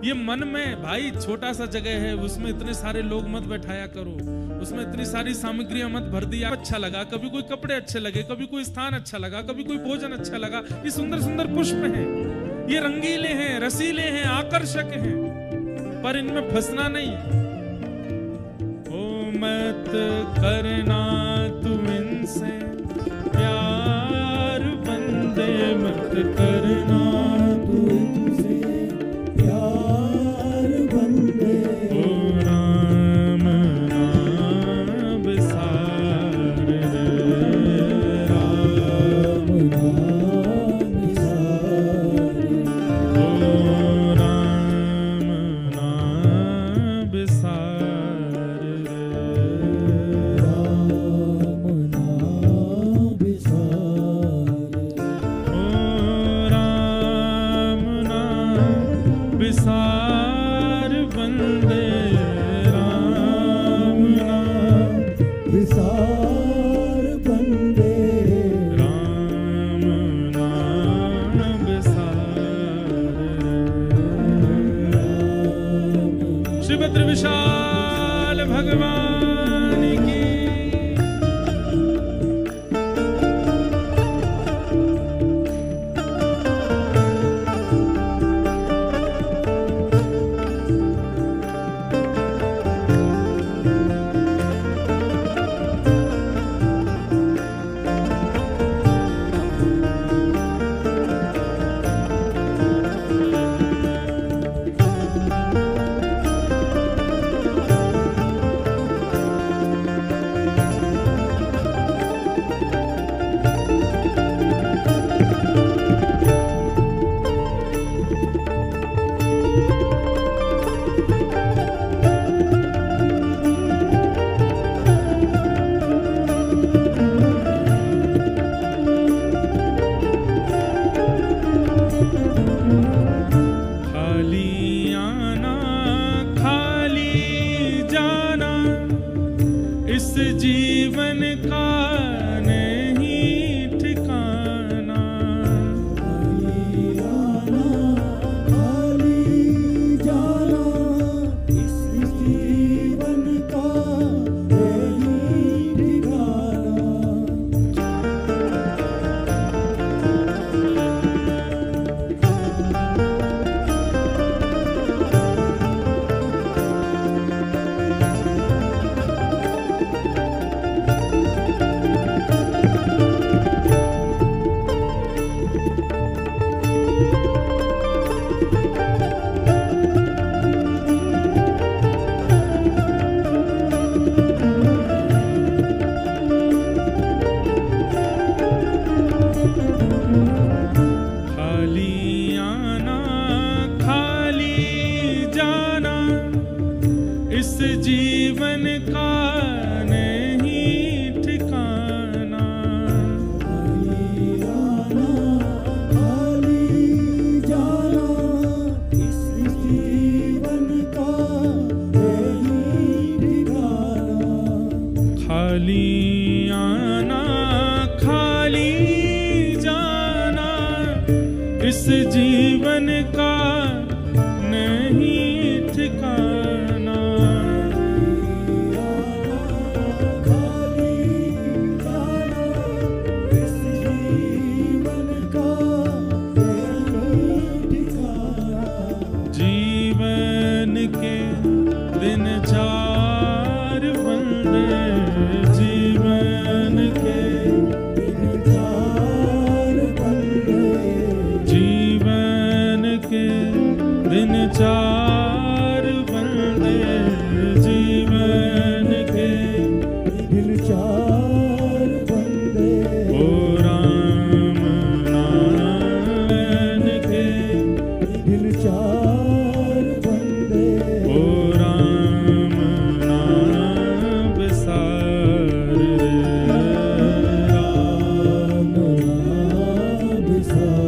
ये मन में भाई छोटा सा जगह है, उसमें इतने सारे लोग मत बैठाया करो, उसमें इतनी सारी सामग्रियां मत भर दिया। अच्छा लगा, कभी कोई कपड़े अच्छे लगे, कभी कोई स्थान अच्छा लगा, कभी कोई भोजन अच्छा लगा। ये सुंदर सुंदर पुष्प हैं, ये रंगीले हैं, रसीले हैं, आकर्षक हैं, पर इनमें फंसना नहीं। ओ मत करना तुम इनसे प्यार बंदे, मत करना तुम इनसे प्यार बंदे। ओ राम नाम बिसार रे, राम नाम बिसार रे, ओ राम नाम बिसार रे, राम नाम बिसार रे, ओ राम नाम बिसार बंदे, राम नाम बिसार बंदे, राम नाम बिसार रे। श्री भद्र विशाल भगवान की। खाली आना खाली जाना इस जीवन का नहीं ठिकाना। खाली आना खाली जाना इस जीवन का नहीं ठिकाना। खाली आना खाली जाना इस जीवन का नहीं ठिकाना। खाली आना खाली जाना इस जीवन का नहीं ठिकाना। खाली आना खाली जाना इस जीवन का नहीं ठिकाना। जीवन के दिन चार बंदे, जीवन के दिन चार बंदे, जीवन के दिन चार बंदे, जीवन के दिन चार बंदे। ओ राम नाम के दिन चार बंदे, ओ राम नाम बिसार रे, राम नाम बिसार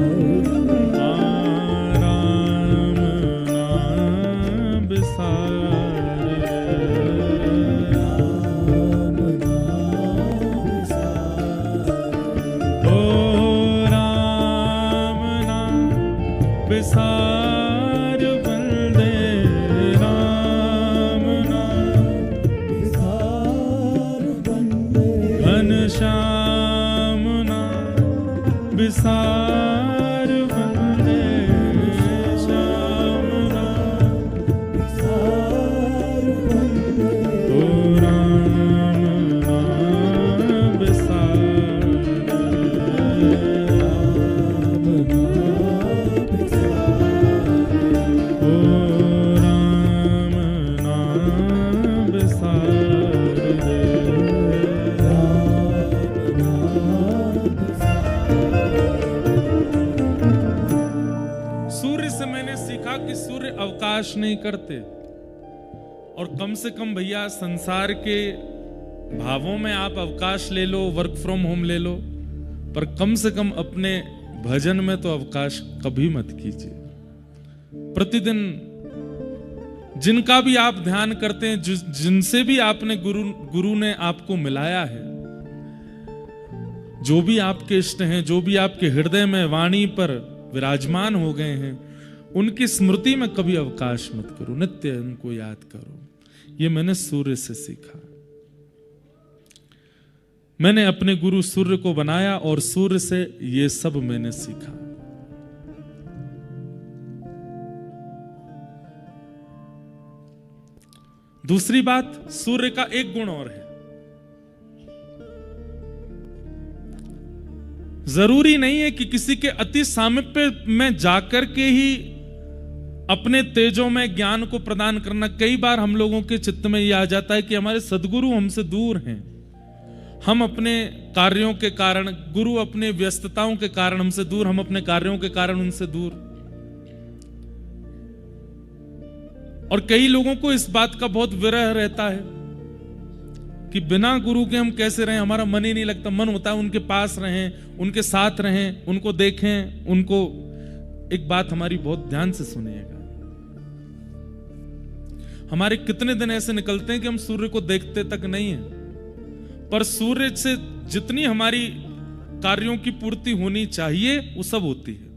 रे, राम नाम बिसार रे, राम बिसार वंदे राम नाम, बिसार वंदे घनश्याम नाम, बिसार वंदे श्याम नाम, बिसार वंदे ओ राम नाम बिसार, राम नाम बिसार, ओ राम नाम बिसार दे। राम नाम सूर्य से मैंने सीखा कि सूर्य अवकाश नहीं करते, और कम से कम भैया संसार के भावों में आप अवकाश ले लो, वर्क फ्रॉम होम ले लो, पर कम से कम अपने भजन में तो अवकाश कभी मत कीजिए। प्रतिदिन जिनका भी आप ध्यान करते हैं, जिनसे भी आपने गुरु ने आपको मिलाया है, जो भी आपके इष्ट हैं, जो भी आपके हृदय में वाणी पर विराजमान हो गए हैं, उनकी स्मृति में कभी अवकाश मत करो, नित्य उनको याद करो। ये मैंने सूर्य से सीखा। मैंने अपने गुरु सूर्य को बनाया और सूर्य से ये सब मैंने सीखा। दूसरी बात, सूर्य का एक गुण और है। जरूरी नहीं है कि किसी के अति सामीप्य में जाकर के ही अपने तेजों में ज्ञान को प्रदान करना। कई बार हम लोगों के चित्त में यह आ जाता है कि हमारे सद्गुरु हमसे दूर हैं, हम अपने कार्यों के कारण, गुरु अपने व्यस्तताओं के कारण हमसे दूर, हम अपने कार्यों के कारण उनसे दूर। और कई लोगों को इस बात का बहुत विरह रहता है कि बिना गुरु के हम कैसे रहें, हमारा मन ही नहीं लगता। मन होता है उनके पास रहें, उनके साथ रहें, उनको देखें, उनको। एक बात हमारी बहुत ध्यान से सुनिएगा, हमारे कितने दिन ऐसे निकलते हैं कि हम सूर्य को देखते तक नहीं है, पर सूर्य से जितनी हमारी कार्यों की पूर्ति होनी चाहिए वो सब होती है।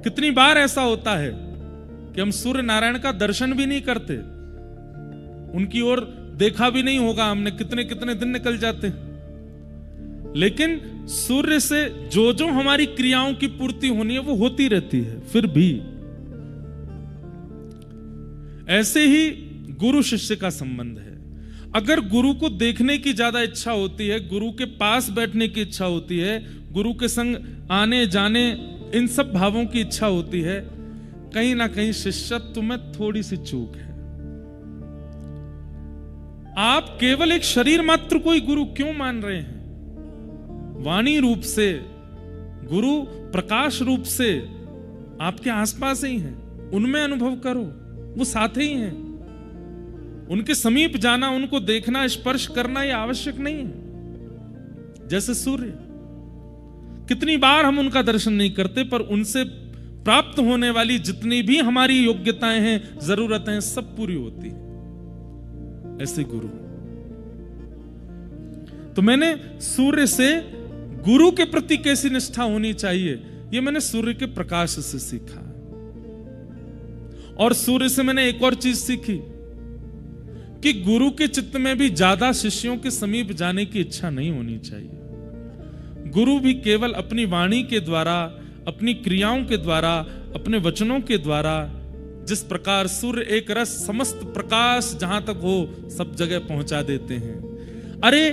कितनी बार ऐसा होता है कि हम सूर्य नारायण का दर्शन भी नहीं करते, उनकी ओर देखा भी नहीं होगा हमने, कितने कितने दिन निकल जाते हैं, लेकिन सूर्य से जो जो हमारी क्रियाओं की पूर्ति होनी है वो होती रहती है। फिर भी ऐसे ही गुरु शिष्य का संबंध है। अगर गुरु को देखने की ज्यादा इच्छा होती है, गुरु के पास बैठने की इच्छा होती है, गुरु के संग आने जाने इन सब भावों की इच्छा होती है, कहीं ना कहीं शिष्यत्व में थोड़ी सी चूक है। आप केवल एक शरीर मात्र को ही गुरु क्यों मान रहे हैं? वाणी रूप से गुरु, प्रकाश रूप से आपके आसपास ही हैं, उनमें अनुभव करो, वो साथ ही हैं। उनके समीप जाना, उनको देखना, स्पर्श करना ये आवश्यक नहीं है। जैसे सूर्य, कितनी बार हम उनका दर्शन नहीं करते, पर उनसे प्राप्त होने वाली जितनी भी हमारी योग्यताएं हैं, जरूरतें हैं, सब पूरी होती है। ऐसे गुरु। तो मैंने सूर्य से गुरु के प्रति कैसी निष्ठा होनी चाहिए, यह मैंने सूर्य के प्रकाश से सीखा। और सूर्य से मैंने एक और चीज सीखी कि गुरु के चित्त में भी ज्यादा शिष्यों के समीप जाने की इच्छा नहीं होनी चाहिए। गुरु भी केवल अपनी वाणी के द्वारा, अपनी क्रियाओं के द्वारा, अपने वचनों के द्वारा, जिस प्रकार सूर्य एक रस समस्त प्रकाश जहां तक हो सब जगह पहुंचा देते हैं। अरे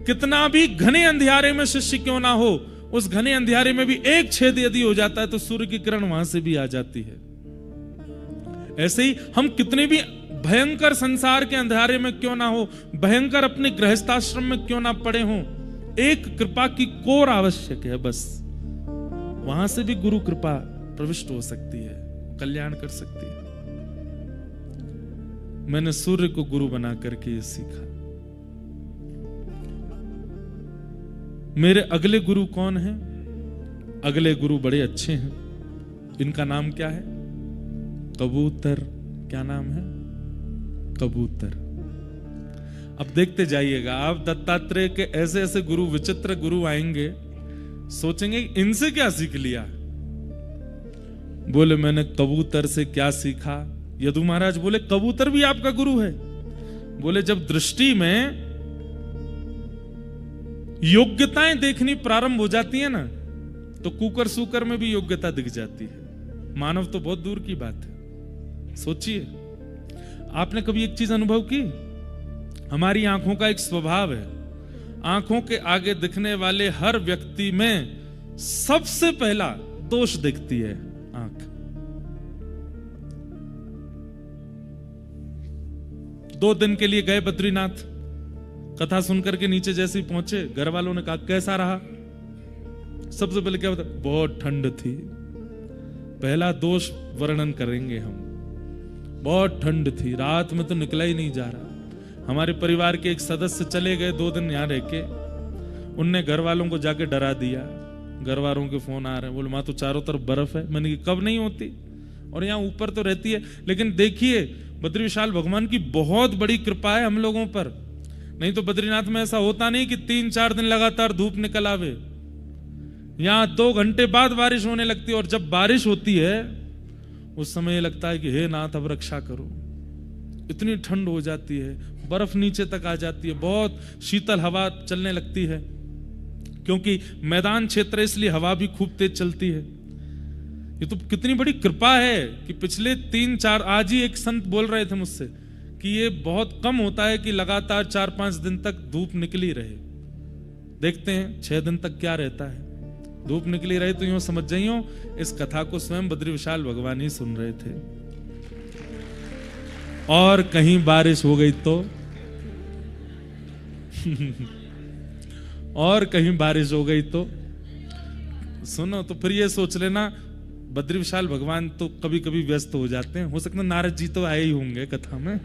कितना भी घने अंधियारे में शिष्य क्यों ना हो, उस घने अंधियारे में भी एक छेद यदि हो जाता है तो सूर्य की किरण वहां से भी आ जाती है। ऐसे ही हम कितने भी भयंकर संसार के अंधियारे में क्यों ना हो, भयंकर अपने गृहस्थाश्रम में क्यों ना पड़े हों, एक कृपा की कोर आवश्यक है बस। वहां से भी गुरु कृपा प्रविष्ट हो सकती है, कल्याण कर सकती है। मैंने सूर्य को गुरु बना करके ये सीखा। मेरे अगले गुरु कौन हैं? अगले गुरु बड़े अच्छे हैं। इनका नाम क्या है? कबूतर। क्या नाम है? कबूतर। अब देखते जाइएगा आप, दत्तात्रेय के ऐसे ऐसे गुरु, विचित्र गुरु आएंगे, सोचेंगे इनसे क्या सीख लिया। बोले मैंने कबूतर से क्या सीखा? यदु महाराज बोले कबूतर भी आपका गुरु है? बोले जब दृष्टि में योग्यताएं देखनी प्रारंभ हो जाती है ना, तो कुकर सुकर में भी योग्यता दिख जाती है। मानव तो बहुत दूर की बात है। सोचिए, आपने कभी एक चीज अनुभव की? हमारी आंखों का एक स्वभाव है, आंखों के आगे दिखने वाले हर व्यक्ति में सबसे पहला दोष दिखती है आंख। 2 दिन के लिए गए बद्रीनाथ, कथा सुनकर के नीचे जैसे ही पहुंचे, घर वालों ने कहा कैसा रहा? सबसे पहले क्या बता? बहुत ठंड थी। पहला दोष वर्णन करेंगे हम, बहुत ठंड थी, रात में तो निकला ही नहीं जा रहा। हमारे परिवार के एक सदस्य चले गए 2 दिन यहां रह के, उनने घर वालों को जाके डरा दिया। घर वालों के फोन आ रहे हैं, बोले वहां तो चारों तरफ बर्फ है। मैंने कहा कब नहीं होती, और यहाँ ऊपर तो रहती है। लेकिन देखिए, बद्री विशाल भगवान की बहुत बड़ी कृपा है हम लोगों पर। नहीं तो बद्रीनाथ में ऐसा होता नहीं कि 3-4 दिन लगातार धूप निकल आवे। यहां 2 घंटे बाद बारिश होने लगती है, और जब बारिश होती है उस समय ये लगता है कि हे नाथ अब रक्षा करो। इतनी ठंड हो जाती है, बर्फ नीचे तक आ जाती है, बहुत शीतल हवा चलने लगती है, क्योंकि मैदान क्षेत्र है इसलिए हवा भी खूब तेज चलती है। ये तो कितनी बड़ी कृपा है कि पिछले 3-4, आज ही एक संत बोल रहे थे मुझसे कि ये बहुत कम होता है कि लगातार 4-5 दिन तक धूप निकली रहे। देखते हैं 6 दिन तक क्या रहता है। धूप निकली रहे तो यूं समझ जाइयो इस कथा को स्वयं बद्री विशाल भगवान ही सुन रहे थे। और कहीं बारिश हो गई तो और कहीं बारिश हो गई तो सुनो, तो फिर ये सोच लेना बद्री विशाल भगवान तो कभी कभी व्यस्त हो जाते हैं। हो सकता है नारद जी तो आए ही होंगे कथा में।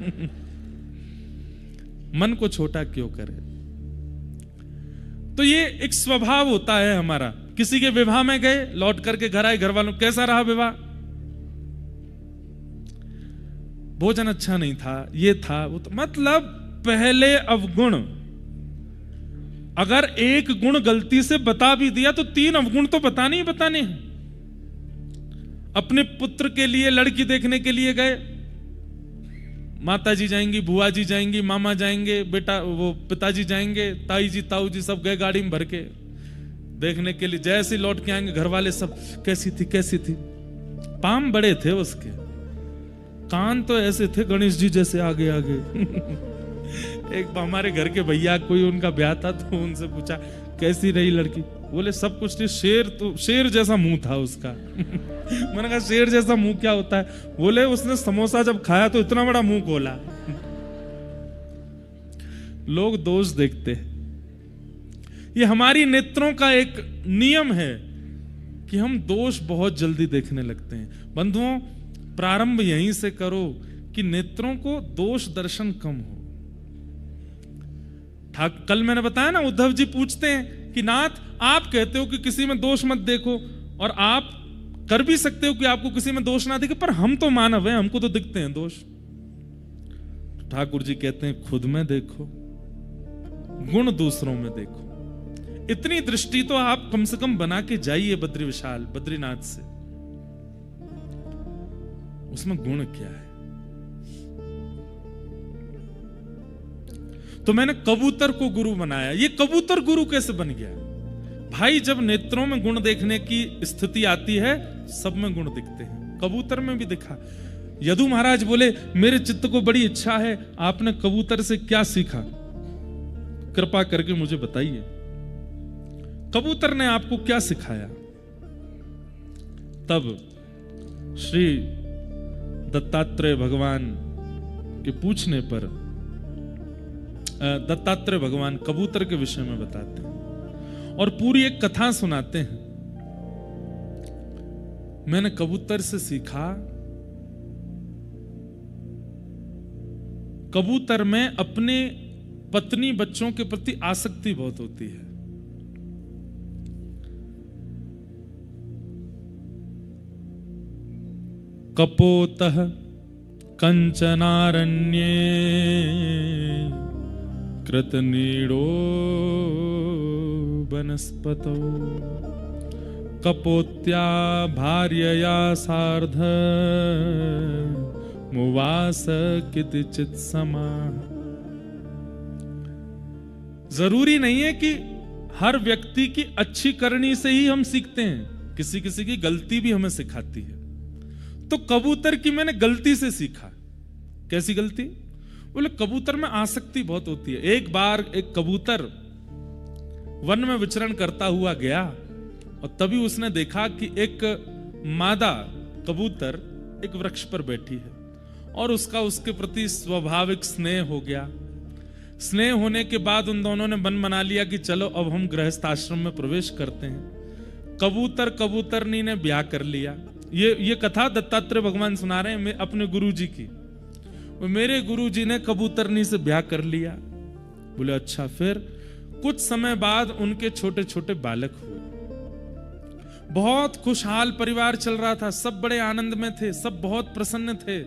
मन को छोटा क्यों करे? तो ये एक स्वभाव होता है हमारा। किसी के विवाह में गए, लौट करके घर आए, घर वालों कैसा रहा विवाह? भोजन अच्छा नहीं था, ये था वो था। मतलब पहले अवगुण, अगर एक गुण गलती से बता भी दिया तो 3 अवगुण तो बताने ही बताने हैं। अपने पुत्र के लिए लड़की देखने के लिए गए, माता जी जाएंगी, बुआ जी जाएंगी, मामा जाएंगे, बेटा वो पिताजी जाएंगे, ताई जी ताऊ जी सब गए गाड़ी में भर के देखने के लिए। जैसे लौट के आएंगे घर वाले सब कैसी थी कैसी थी। पाम बड़े थे उसके, कान तो ऐसे थे गणेश जी जैसे आगे आगे। एक हमारे घर के भैया कोई उनका ब्याह था तो उनसे पूछा कैसी रही लड़की? बोले सब कुछ थी, शेर जैसा मुंह था उसका। मैंने कहा शेर जैसा मुंह क्या होता है? बोले उसने समोसा जब खाया तो इतना बड़ा मुंह खोला। लोग दोष देखते हैं। ये हमारी नेत्रों का एक नियम है कि हम दोष बहुत जल्दी देखने लगते हैं। बंधुओं, प्रारंभ यहीं से करो कि नेत्रों को दोष दर्शन कम हो। कल मैंने बताया ना, उद्धव जी पूछते हैं कि नाथ आप कहते हो कि किसी में दोष मत देखो, और आप कर भी सकते हो कि आपको किसी में दोष ना दिखे, पर हम तो मानव हैं, हमको तो दिखते हैं दोष। ठाकुर जी कहते हैं खुद में देखो, गुण दूसरों में देखो। इतनी दृष्टि तो आप कम से कम बना के जाइए बद्री विशाल बद्रीनाथ से। उसमें गुण क्या है? तो मैंने कबूतर को गुरु बनाया। ये कबूतर गुरु कैसे बन गया? भाई जब नेत्रों में गुण देखने की स्थिति आती है, सब में गुण दिखते हैं। कबूतर में भी दिखा। यदु महाराज बोले मेरे चित्त को बड़ी इच्छा है, आपने कबूतर से क्या सीखा? कृपा करके मुझे बताइए, कबूतर ने आपको क्या सिखाया? तब श्री दत्तात्रेय भगवान के पूछने पर दत्तात्रेय भगवान कबूतर के विषय में बताते हैं और पूरी एक कथा सुनाते हैं। मैंने कबूतर से सीखा, कबूतर में अपने पत्नी बच्चों के प्रति आसक्ति बहुत होती है। कपोतः कंचनारण्ये कृतनीडो वनस्पतौ कपोत्या भार्यया सार्ध मुवास कितिचित समाः। जरूरी नहीं है कि हर व्यक्ति की अच्छी करनी से ही हम सीखते हैं, किसी किसी की गलती भी हमें सिखाती है। तो कबूतर की मैंने गलती से सीखा। कैसी गलती? बोले कबूतर में आसक्ति बहुत होती है। एक बार एक कबूतर वन में विचरण करता हुआ गया और तभी उसने देखा कि एक मादा कबूतर एक वृक्ष पर बैठी है और उसका उसके प्रति स्वाभाविक स्नेह हो गया। स्नेह होने के बाद उन दोनों ने मन बना लिया कि चलो अब हम गृहस्थ आश्रम में प्रवेश करते हैं। कबूतर कबूतरनी ने ब्याह कर लिया। ये कथा दत्तात्रेय भगवान सुना रहे हैं अपने गुरुजी की। मेरे गुरुजी ने कबूतरनी से ब्याह कर लिया। बोले अच्छा। फिर कुछ समय बाद उनके छोटे छोटे बालक हुए। बहुत खुशहाल परिवार चल रहा था, सब बड़े आनंद में थे, सब बहुत प्रसन्न थे,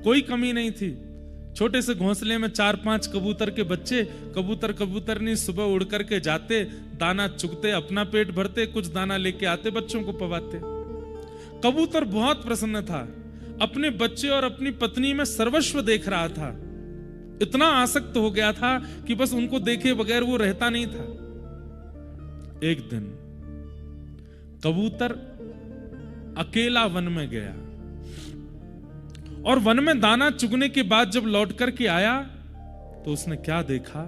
कोई कमी नहीं थी। छोटे से घोंसले में 4-5 कबूतर के बच्चे, कबूतर कबूतरनी सुबह उड़ करके जाते, दाना चुगते, अपना पेट भरते, कुछ दाना लेके आते, बच्चों को पवाते। कबूतर बहुत प्रसन्न था, अपने बच्चे और अपनी पत्नी में सर्वस्व देख रहा था। इतना आसक्त हो गया था कि बस उनको देखे बगैर वो रहता नहीं था। एक दिन कबूतर अकेला वन में गया और वन में दाना चुगने के बाद जब लौट करके आया तो उसने क्या देखा?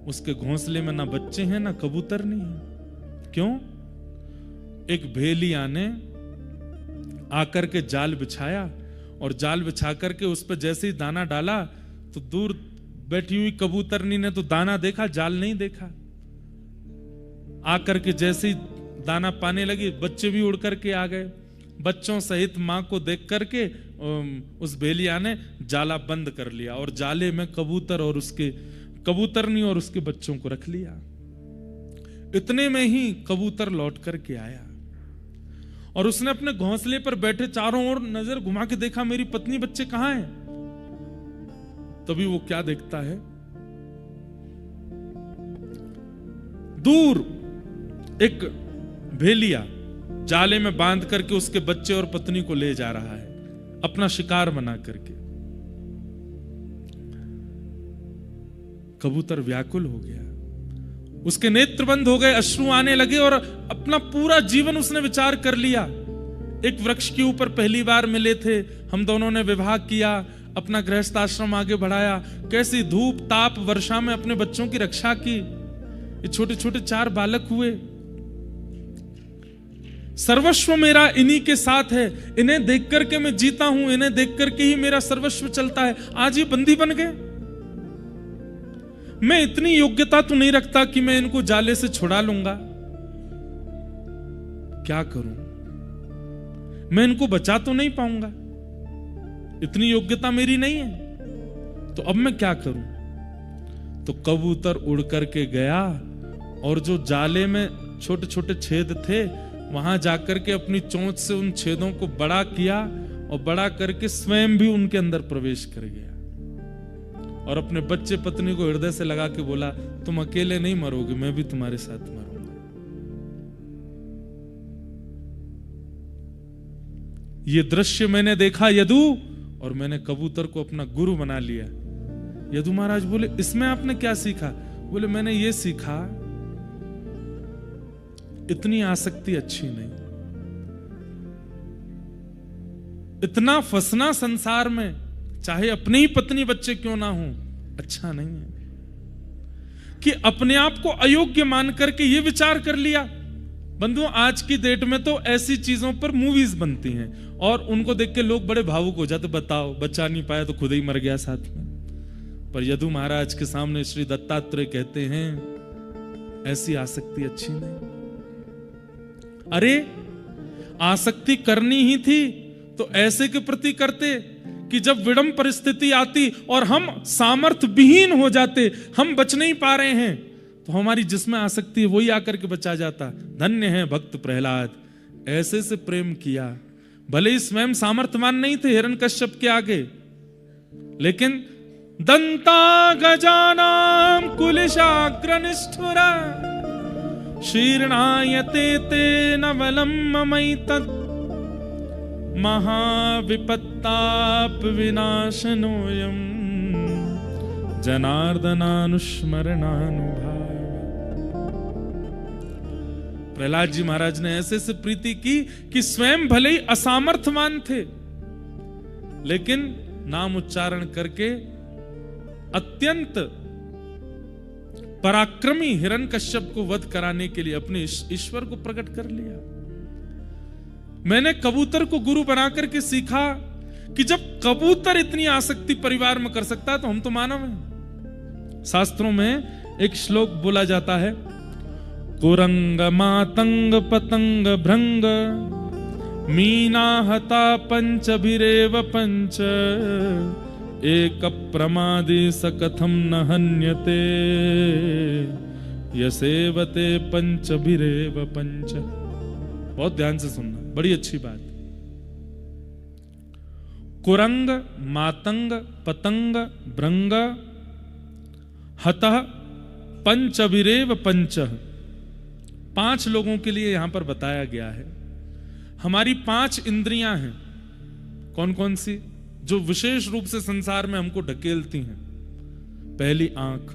उसके घोंसले में ना बच्चे हैं ना कबूतर नहीं है। क्यों? एक भेलिया ने आकर के जाल बिछाया और जाल बिछा करके उस पर जैसे ही दाना डाला तो दूर बैठी हुई कबूतरनी ने तो दाना देखा, जाल नहीं देखा। आकर के जैसे ही दाना पाने लगी, बच्चे भी उड़ करके आ गए। बच्चों सहित मां को देख करके उस भेलिया ने जाला बंद कर लिया और जाले में कबूतरनी और उसके बच्चों को रख लिया। इतने में ही कबूतर लौट करके आया और उसने अपने घोंसले पर बैठे चारों ओर नजर घुमा के देखा, मेरी पत्नी बच्चे कहां हैं? तभी वो क्या देखता है? दूर एक भेलिया जाले में बांध करके उसके बच्चे और पत्नी को ले जा रहा है, अपना शिकार बना करके। कबूतर व्याकुल हो गया, उसके नेत्र बंद हो गए, अश्रु आने लगे और अपना पूरा जीवन उसने विचार कर लिया। एक वृक्ष के ऊपर पहली बार मिले थे, हम दोनों ने विवाह किया, अपना गृहस्थ आश्रम आगे बढ़ाया, कैसी धूप ताप वर्षा में अपने बच्चों की रक्षा की। ये छोटे छोटे 4 बालक हुए। सर्वस्व मेरा इन्हीं के साथ है, इन्हें देख करके मैं जीता हूं, इन्हें देख करके ही मेरा सर्वस्व चलता है। आज ये बंदी बन गए। मैं इतनी योग्यता तो नहीं रखता कि मैं इनको जाले से छुड़ा लूंगा। क्या करूं? मैं इनको बचा तो नहीं पाऊंगा, इतनी योग्यता मेरी नहीं है। तो अब मैं क्या करूं? तो कबूतर उड़ करके गया और जो जाले में छोटे छोटे छेद थे वहां जाकर के अपनी चोंच से उन छेदों को बड़ा किया और बड़ा करके स्वयं भी उनके अंदर प्रवेश कर गया और अपने बच्चे पत्नी को हृदय से लगा के बोला, तुम अकेले नहीं मरोगे, मैं भी तुम्हारे साथ मरूंगा। ये दृश्य मैंने देखा यदु, और मैंने कबूतर को अपना गुरु बना लिया। यदु महाराज बोले, इसमें आपने क्या सीखा? बोले, मैंने ये सीखा इतनी आसक्ति अच्छी नहीं, इतना फंसना संसार में, चाहे अपने ही पत्नी बच्चे क्यों ना हो, अच्छा नहीं है। कि अपने आप को अयोग्य मान करके ये विचार कर लिया। बंधुओं, आज की डेट में तो ऐसी चीजों पर मूवीज बनती हैं और उनको देख के लोग बड़े भावुक हो जाते, बताओ बचा नहीं पाया तो खुद ही मर गया साथ में। पर यदु महाराज के सामने श्री दत्तात्रेय कहते हैं, ऐसी आसक्ति अच्छी नहीं। अरे आसक्ति करनी ही थी तो ऐसे के प्रति करते कि जब विडम परिस्थिति आती और हम सामर्थ्य विहीन हो जाते, हम बच नहीं पा रहे हैं, तो हमारी जिसमें आसक्ति है वही आकर के बचा जाता। धन्य है भक्त प्रहलाद, ऐसे से प्रेम किया। भले ही स्वयं सामर्थ्यवान नहीं थे हिरण्यकश्यप के आगे, लेकिन दंता गजानाम कुलिशाग्र निष्ठुरा शीर्णायते ते नवलं ममैतत् महाविपत्ताप विनाशनोऽयं जनार्दनानुस्मरणानुभाव। प्रहलाद जी महाराज ने ऐसे से प्रीति की कि स्वयं भले ही असामर्थ्यवान थे, लेकिन नाम उच्चारण करके अत्यंत पराक्रमी हिरण्यकश्यप को वध कराने के लिए अपने ईश्वर को प्रकट कर लिया। मैंने कबूतर को गुरु बनाकर के सीखा कि जब कबूतर इतनी आसक्ति परिवार में कर सकता है तो हम तो मानव हैं। शास्त्रों में एक श्लोक बोला जाता है, कुरंग मातंग पतंग भृंग मीना हता पंचभिरेव पंच एक प्रमादि सकथम न हन्यते यसेवते पंचभिरेव पंच। बहुत ध्यान से सुनना, बड़ी अच्छी बात। कुरंग मातंग पतंग भृंग हतः पंचभिरेव पंच। 5 लोगों के लिए यहां पर बताया गया है। हमारी 5 इंद्रियां हैं। कौन कौन सी? जो विशेष रूप से संसार में हमको ढकेलती हैं। पहली आंख,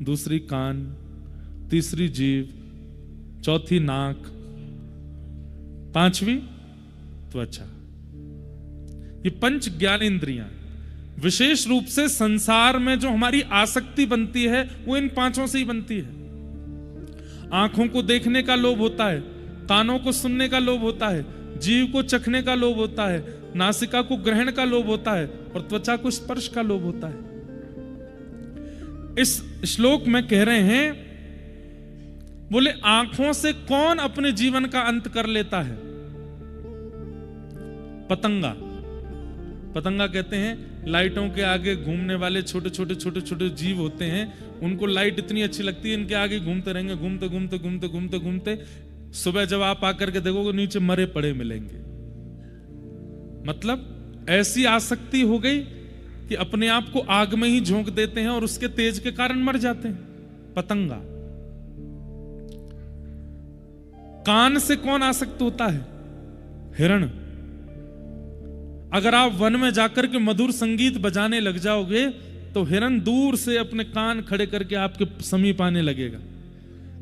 दूसरी कान, तीसरी जीभ, चौथी नाक, 5वीं त्वचा। ये 5 ज्ञान इंद्रियां विशेष रूप से संसार में जो हमारी आसक्ति बनती है वो इन 5 से ही बनती है। आंखों को देखने का लोभ होता है, कानों को सुनने का लोभ होता है, जीव को चखने का लोभ होता है, नासिका को ग्रहण का लोभ होता है और त्वचा को स्पर्श का लोभ होता है। इस श्लोक में कह रहे हैं, बोले आंखों से कौन अपने जीवन का अंत कर लेता है? पतंगा। पतंगा कहते हैं लाइटों के आगे घूमने वाले छोटे छोटे छोटे छोटे जीव होते हैं। उनको लाइट इतनी अच्छी लगती है, इनके आगे घूमते रहेंगे, घूमते घूमते घूमते घूमते घूमते सुबह जब आप आकर के देखोगे नीचे मरे पड़े मिलेंगे। मतलब ऐसी आसक्ति हो गई कि अपने आप को आग में ही झोंक देते हैं और उसके तेज के कारण मर जाते हैं। पतंगा। कान से कौन आसक्त होता है? हिरण। अगर आप वन में जाकर के मधुर संगीत बजाने लग जाओगे तो हिरण दूर से अपने कान खड़े करके आपके समीप आने लगेगा।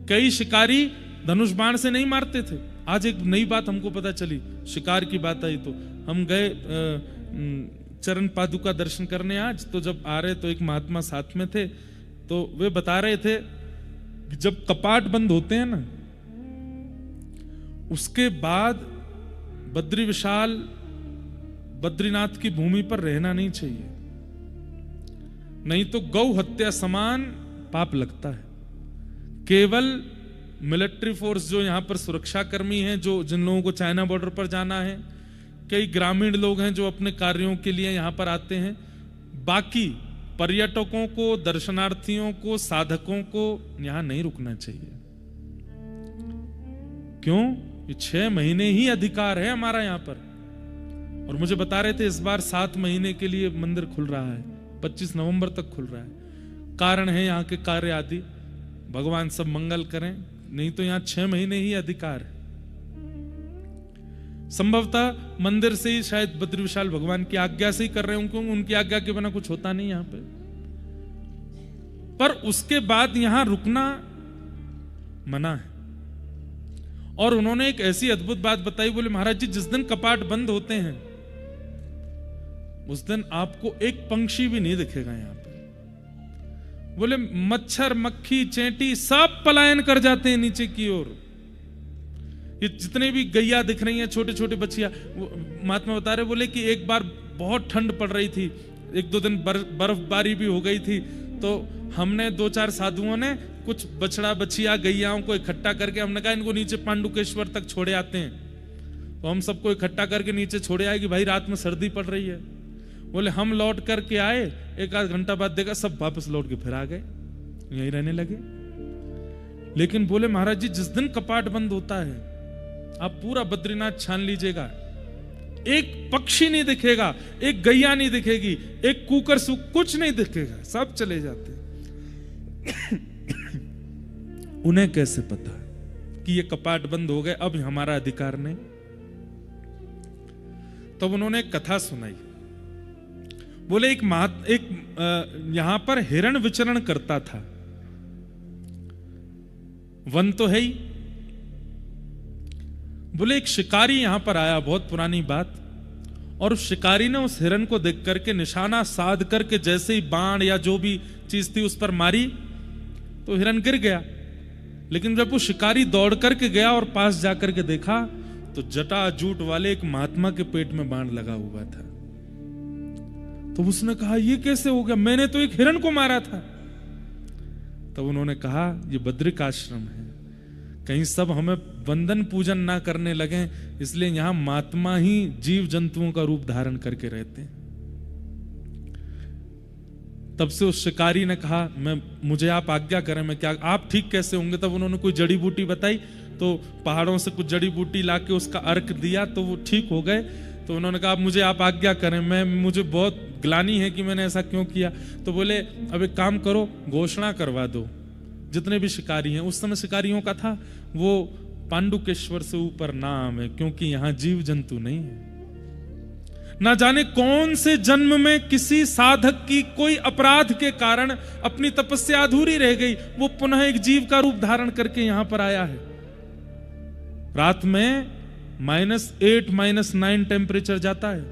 कई शिकारी धनुष बाण से नहीं मारते थे। आज एक नई बात हमको पता चली, शिकार की बात आई तो हम गए चरण पादुका दर्शन करने आज। तो जब आ रहे तो एक महात्मा साथ में थे, तो वे बता रहे थे कि जब कपाट बंद होते हैं ना, उसके बाद बद्री विशाल बद्रीनाथ की भूमि पर रहना नहीं चाहिए, नहीं तो गौ हत्या समान पाप लगता है। केवल मिलिट्री फोर्स जो यहां पर सुरक्षा कर्मी हैं, जो जिन लोगों को चाइना बॉर्डर पर जाना है, कई ग्रामीण लोग हैं जो अपने कार्यों के लिए यहां पर आते हैं, बाकी पर्यटकों को, दर्शनार्थियों को, साधकों को यहां नहीं रुकना चाहिए। क्यों? ये 6 महीने ही अधिकार है हमारा यहां पर। और मुझे बता रहे थे इस बार 7 महीने के लिए मंदिर खुल रहा है, 25 नवंबर तक खुल रहा है। कारण है यहाँ के कार्य आदि, भगवान सब मंगल करें, नहीं तो यहाँ 6 महीने ही अधिकार है। संभवतः मंदिर से ही शायद बद्री विशाल भगवान की आज्ञा से ही कर रहे हैं, क्योंकि उनकी आज्ञा के बिना कुछ होता नहीं यहाँ पे। पर उसके बाद यहां रुकना मना है। और उन्होंने एक ऐसी अद्भुत बात बताई, बोले महाराज जी जिस दिन कपाट बंद होते हैं उस दिन आपको एक पंक्षी भी नहीं दिखेगा यहां पे। बोले मच्छर, मक्खी, चेंटी सब पलायन कर जाते हैं नीचे की ओर। ये जितने भी गैया दिख रही हैं, छोटे छोटे बच्चियां, महात्मा बता रहे, बोले कि एक बार बहुत ठंड पड़ रही थी, 1-2 दिन बर्फबारी भी हो गई थी, तो हमने 2-4 साधुओं ने कुछ बछड़ा बछिया गैयाओं को इकट्ठा करके हमने कहा इनको नीचे पांडुकेश्वर तक छोड़े आते हैं। तो हम सबको इकट्ठा करके नीचे छोड़े आए कि भाई रात में सर्दी पड़ रही है। बोले हम लौट करके आए, 1-8 घंटा बाद देखा सब वापस लौट के फिर आ गए, यहीं रहने लगे। लेकिन बोले महाराज जी जिस दिन कपाट बंद होता है आप पूरा बद्रीनाथ छान लीजिएगा, एक पक्षी नहीं दिखेगा, एक गैया नहीं दिखेगी, एक कुकर सूक कुछ नहीं दिखेगा, सब चले जाते। उन्हें कैसे पता है? कि ये कपाट बंद हो गए, अब हमारा अधिकार नहीं। तब उन्होंने एक कथा सुनाई। बोले एक यहां पर हिरण विचरण करता था, वन तो है ही। बोले एक शिकारी यहां पर आया, बहुत पुरानी बात, और उस शिकारी ने उस हिरण को देख करके निशाना साध करके जैसे ही बाण या जो भी चीज थी उस पर मारी तो हिरण गिर गया। लेकिन जब वो शिकारी दौड़ करके गया और पास जाकर के देखा तो जटा जूट वाले एक महात्मा के पेट में बाण लगा हुआ था। तो उसने कहा ये कैसे हो गया, मैंने तो एक हिरण को मारा था। तब उन्होंने कहा ये बद्रिक आश्रम है, कहीं सब हमें वंदन पूजन ना करने लगे, इसलिए यहां महात्मा ही जीव जंतुओं का रूप धारण करके रहते हैं। तब से उस शिकारी ने कहा मुझे आप आज्ञा करें, मैं क्या, आप ठीक कैसे होंगे। तब उन्होंने कोई जड़ी बूटी बताई, तो पहाड़ों से कुछ जड़ी बूटी लाके उसका अर्क दिया तो वो ठीक हो गए। तो उन्होंने कहा मुझे आप आज्ञा करें, मुझे बहुत ग्लानि है कि मैंने ऐसा क्यों किया। तो बोले अब एक काम करो, घोषणा करवा दो जितने भी शिकारी हैं, उस समय शिकारियों का था, वो पांडुकेश्वर से ऊपर नाम है, क्योंकि यहां जीव जंतु नहीं है। ना जाने कौन से जन्म में किसी साधक की कोई अपराध के कारण अपनी तपस्या अधूरी रह गई, वो पुनः एक जीव का रूप धारण करके यहां पर आया है। रात में -8 -9 टेम्परेचर जाता है।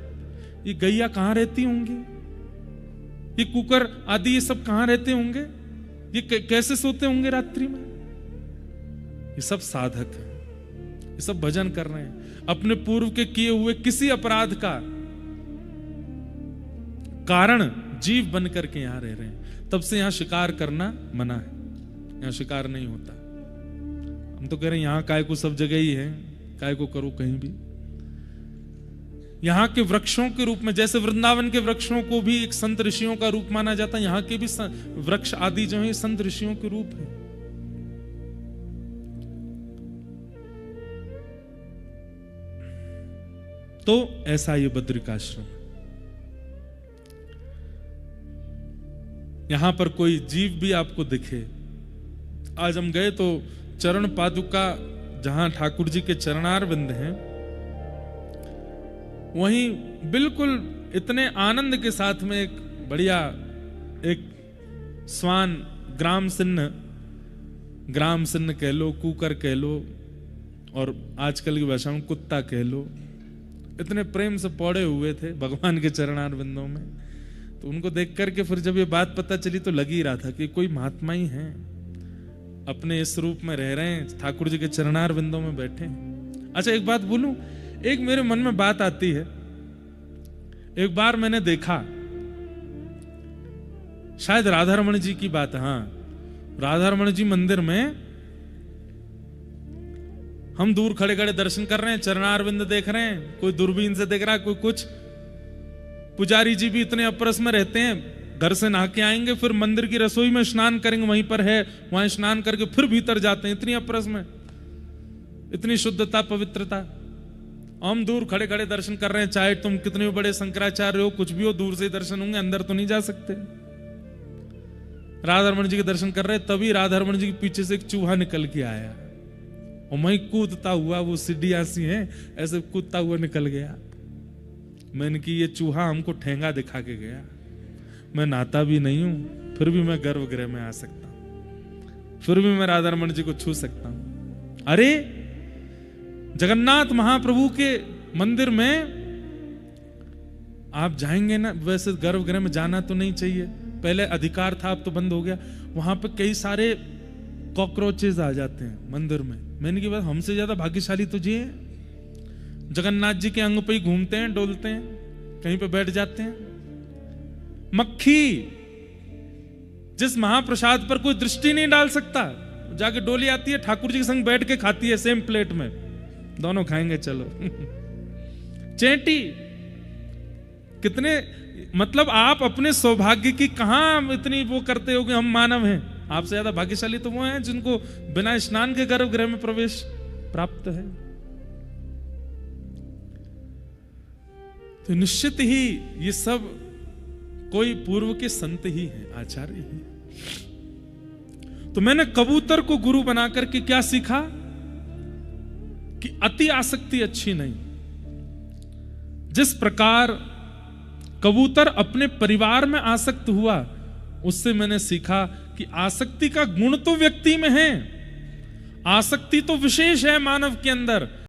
ये गैया कहां रहती होंगी, ये कुकर आदि ये सब कहां रहते होंगे, ये कैसे सोते होंगे रात्रि में। ये सब साधक है, ये सब भजन कर रहे हैं, अपने पूर्व के किए हुए किसी अपराध का कारण जीव बन करके यहां रह रहे हैं। तब से यहां शिकार करना मना है, यहां शिकार नहीं होता। हम तो कह रहे हैं यहां काय को सब जगह ही है, काय को करो कहीं भी। यहां के वृक्षों के रूप में, जैसे वृंदावन के वृक्षों को भी एक संत ऋषियों का रूप माना जाता है, यहां के भी वृक्ष आदि जो है संत ऋषियों के रूप है। तो ऐसा ये बद्रिकाश्रम, यहां पर कोई जीव भी आपको दिखे। आज हम गए तो चरण पादुका, जहां ठाकुर जी के चरणारविंद हैं, वहीं बिल्कुल इतने आनंद के साथ में एक बढ़िया एक स्वान, ग्राम सिन्न कह लो, कूकर कह लो, और आजकल की भाषा में कुत्ता कह लो, इतने प्रेम से पौड़े हुए थे भगवान के चरणारविंदों में। तो उनको देख करके फिर जब ये बात पता चली तो लग ही रहा था कि कोई महात्मा ही हैं, अपने इस रूप में रह रहे हैं, ठाकुर जी के चरणारविंदों में बैठे हैं। अच्छा एक बात बोलूं, एक मेरे मन में बात आती है। एक बार मैंने देखा, शायद राधारमण जी की बात है, हाँ, राधारमण जी मंदिर में हम दूर खड़े खड़े दर्शन कर रहे हैं, चरणारविंद देख रहे हैं, कोई दूरबीन से देख रहा है, कोई कुछ। पुजारी जी भी इतने अपरस में रहते हैं, घर से नहा के आएंगे, फिर मंदिर की रसोई में स्नान करेंगे, वहीं पर है, वहां स्नान करके फिर भीतर जाते हैं, इतनी अपरस में, इतनी शुद्धता पवित्रता। हम दूर खड़े खड़े दर्शन कर रहे हैं, चाहे तुम कितने बड़े शंकराचार्य हो, कुछ भी हो, दूर से दर्शन होंगे, अंदर तो नहीं जा सकते। राधारमण जी के दर्शन कर रहे, तभी राधारमण जी के पीछे से एक चूहा निकल के आया और वहीं कूदता हुआ, वो सीढ़ियां सी हैं, ऐसे कूदता हुआ निकल गया। मैंने कि ये चूहा हमको ठेंगा दिखा के गया, मैं नहाता भी नहीं हूं, फिर भी मैं गर्भगृह में आ सकता हूं, फिर भी मैं राधारमण जी को छू सकता हूं। अरे जगन्नाथ महाप्रभु के मंदिर में आप जाएंगे ना, वैसे गर्भगृह में जाना तो नहीं चाहिए, पहले अधिकार था, अब तो बंद हो गया। वहां पे कई सारे कॉकरोचेस आ जाते हैं मंदिर में। मैंने की बात, हमसे ज्यादा भाग्यशाली तो जी है, जगन्नाथ जी के अंग पे ही घूमते हैं, डोलते हैं, कहीं पे बैठ जाते हैं। मक्खी जिस महाप्रसाद पर कोई दृष्टि नहीं डाल सकता, जाके डोली आती है, ठाकुर जी के संग बैठ के खाती है, सेम प्लेट में, दोनों खाएंगे चलो। चेंटी, कितने, मतलब आप अपने सौभाग्य की कहां इतनी वो करते हो कि हम मानव हैं। आपसे ज्यादा भाग्यशाली तो वो हैं जिनको बिना स्नान के गर्भगृह में प्रवेश प्राप्त है। तो निश्चित ही ये सब कोई पूर्व के संत ही हैं, आचार्य ही। तो मैंने कबूतर को गुरु बना करके क्या सीखा, कि अति आसक्ति अच्छी नहीं। जिस प्रकार कबूतर अपने परिवार में आसक्त हुआ, उससे मैंने सीखा कि आसक्ति का गुण तो व्यक्ति में है, आसक्ति तो विशेष है मानव के अंदर,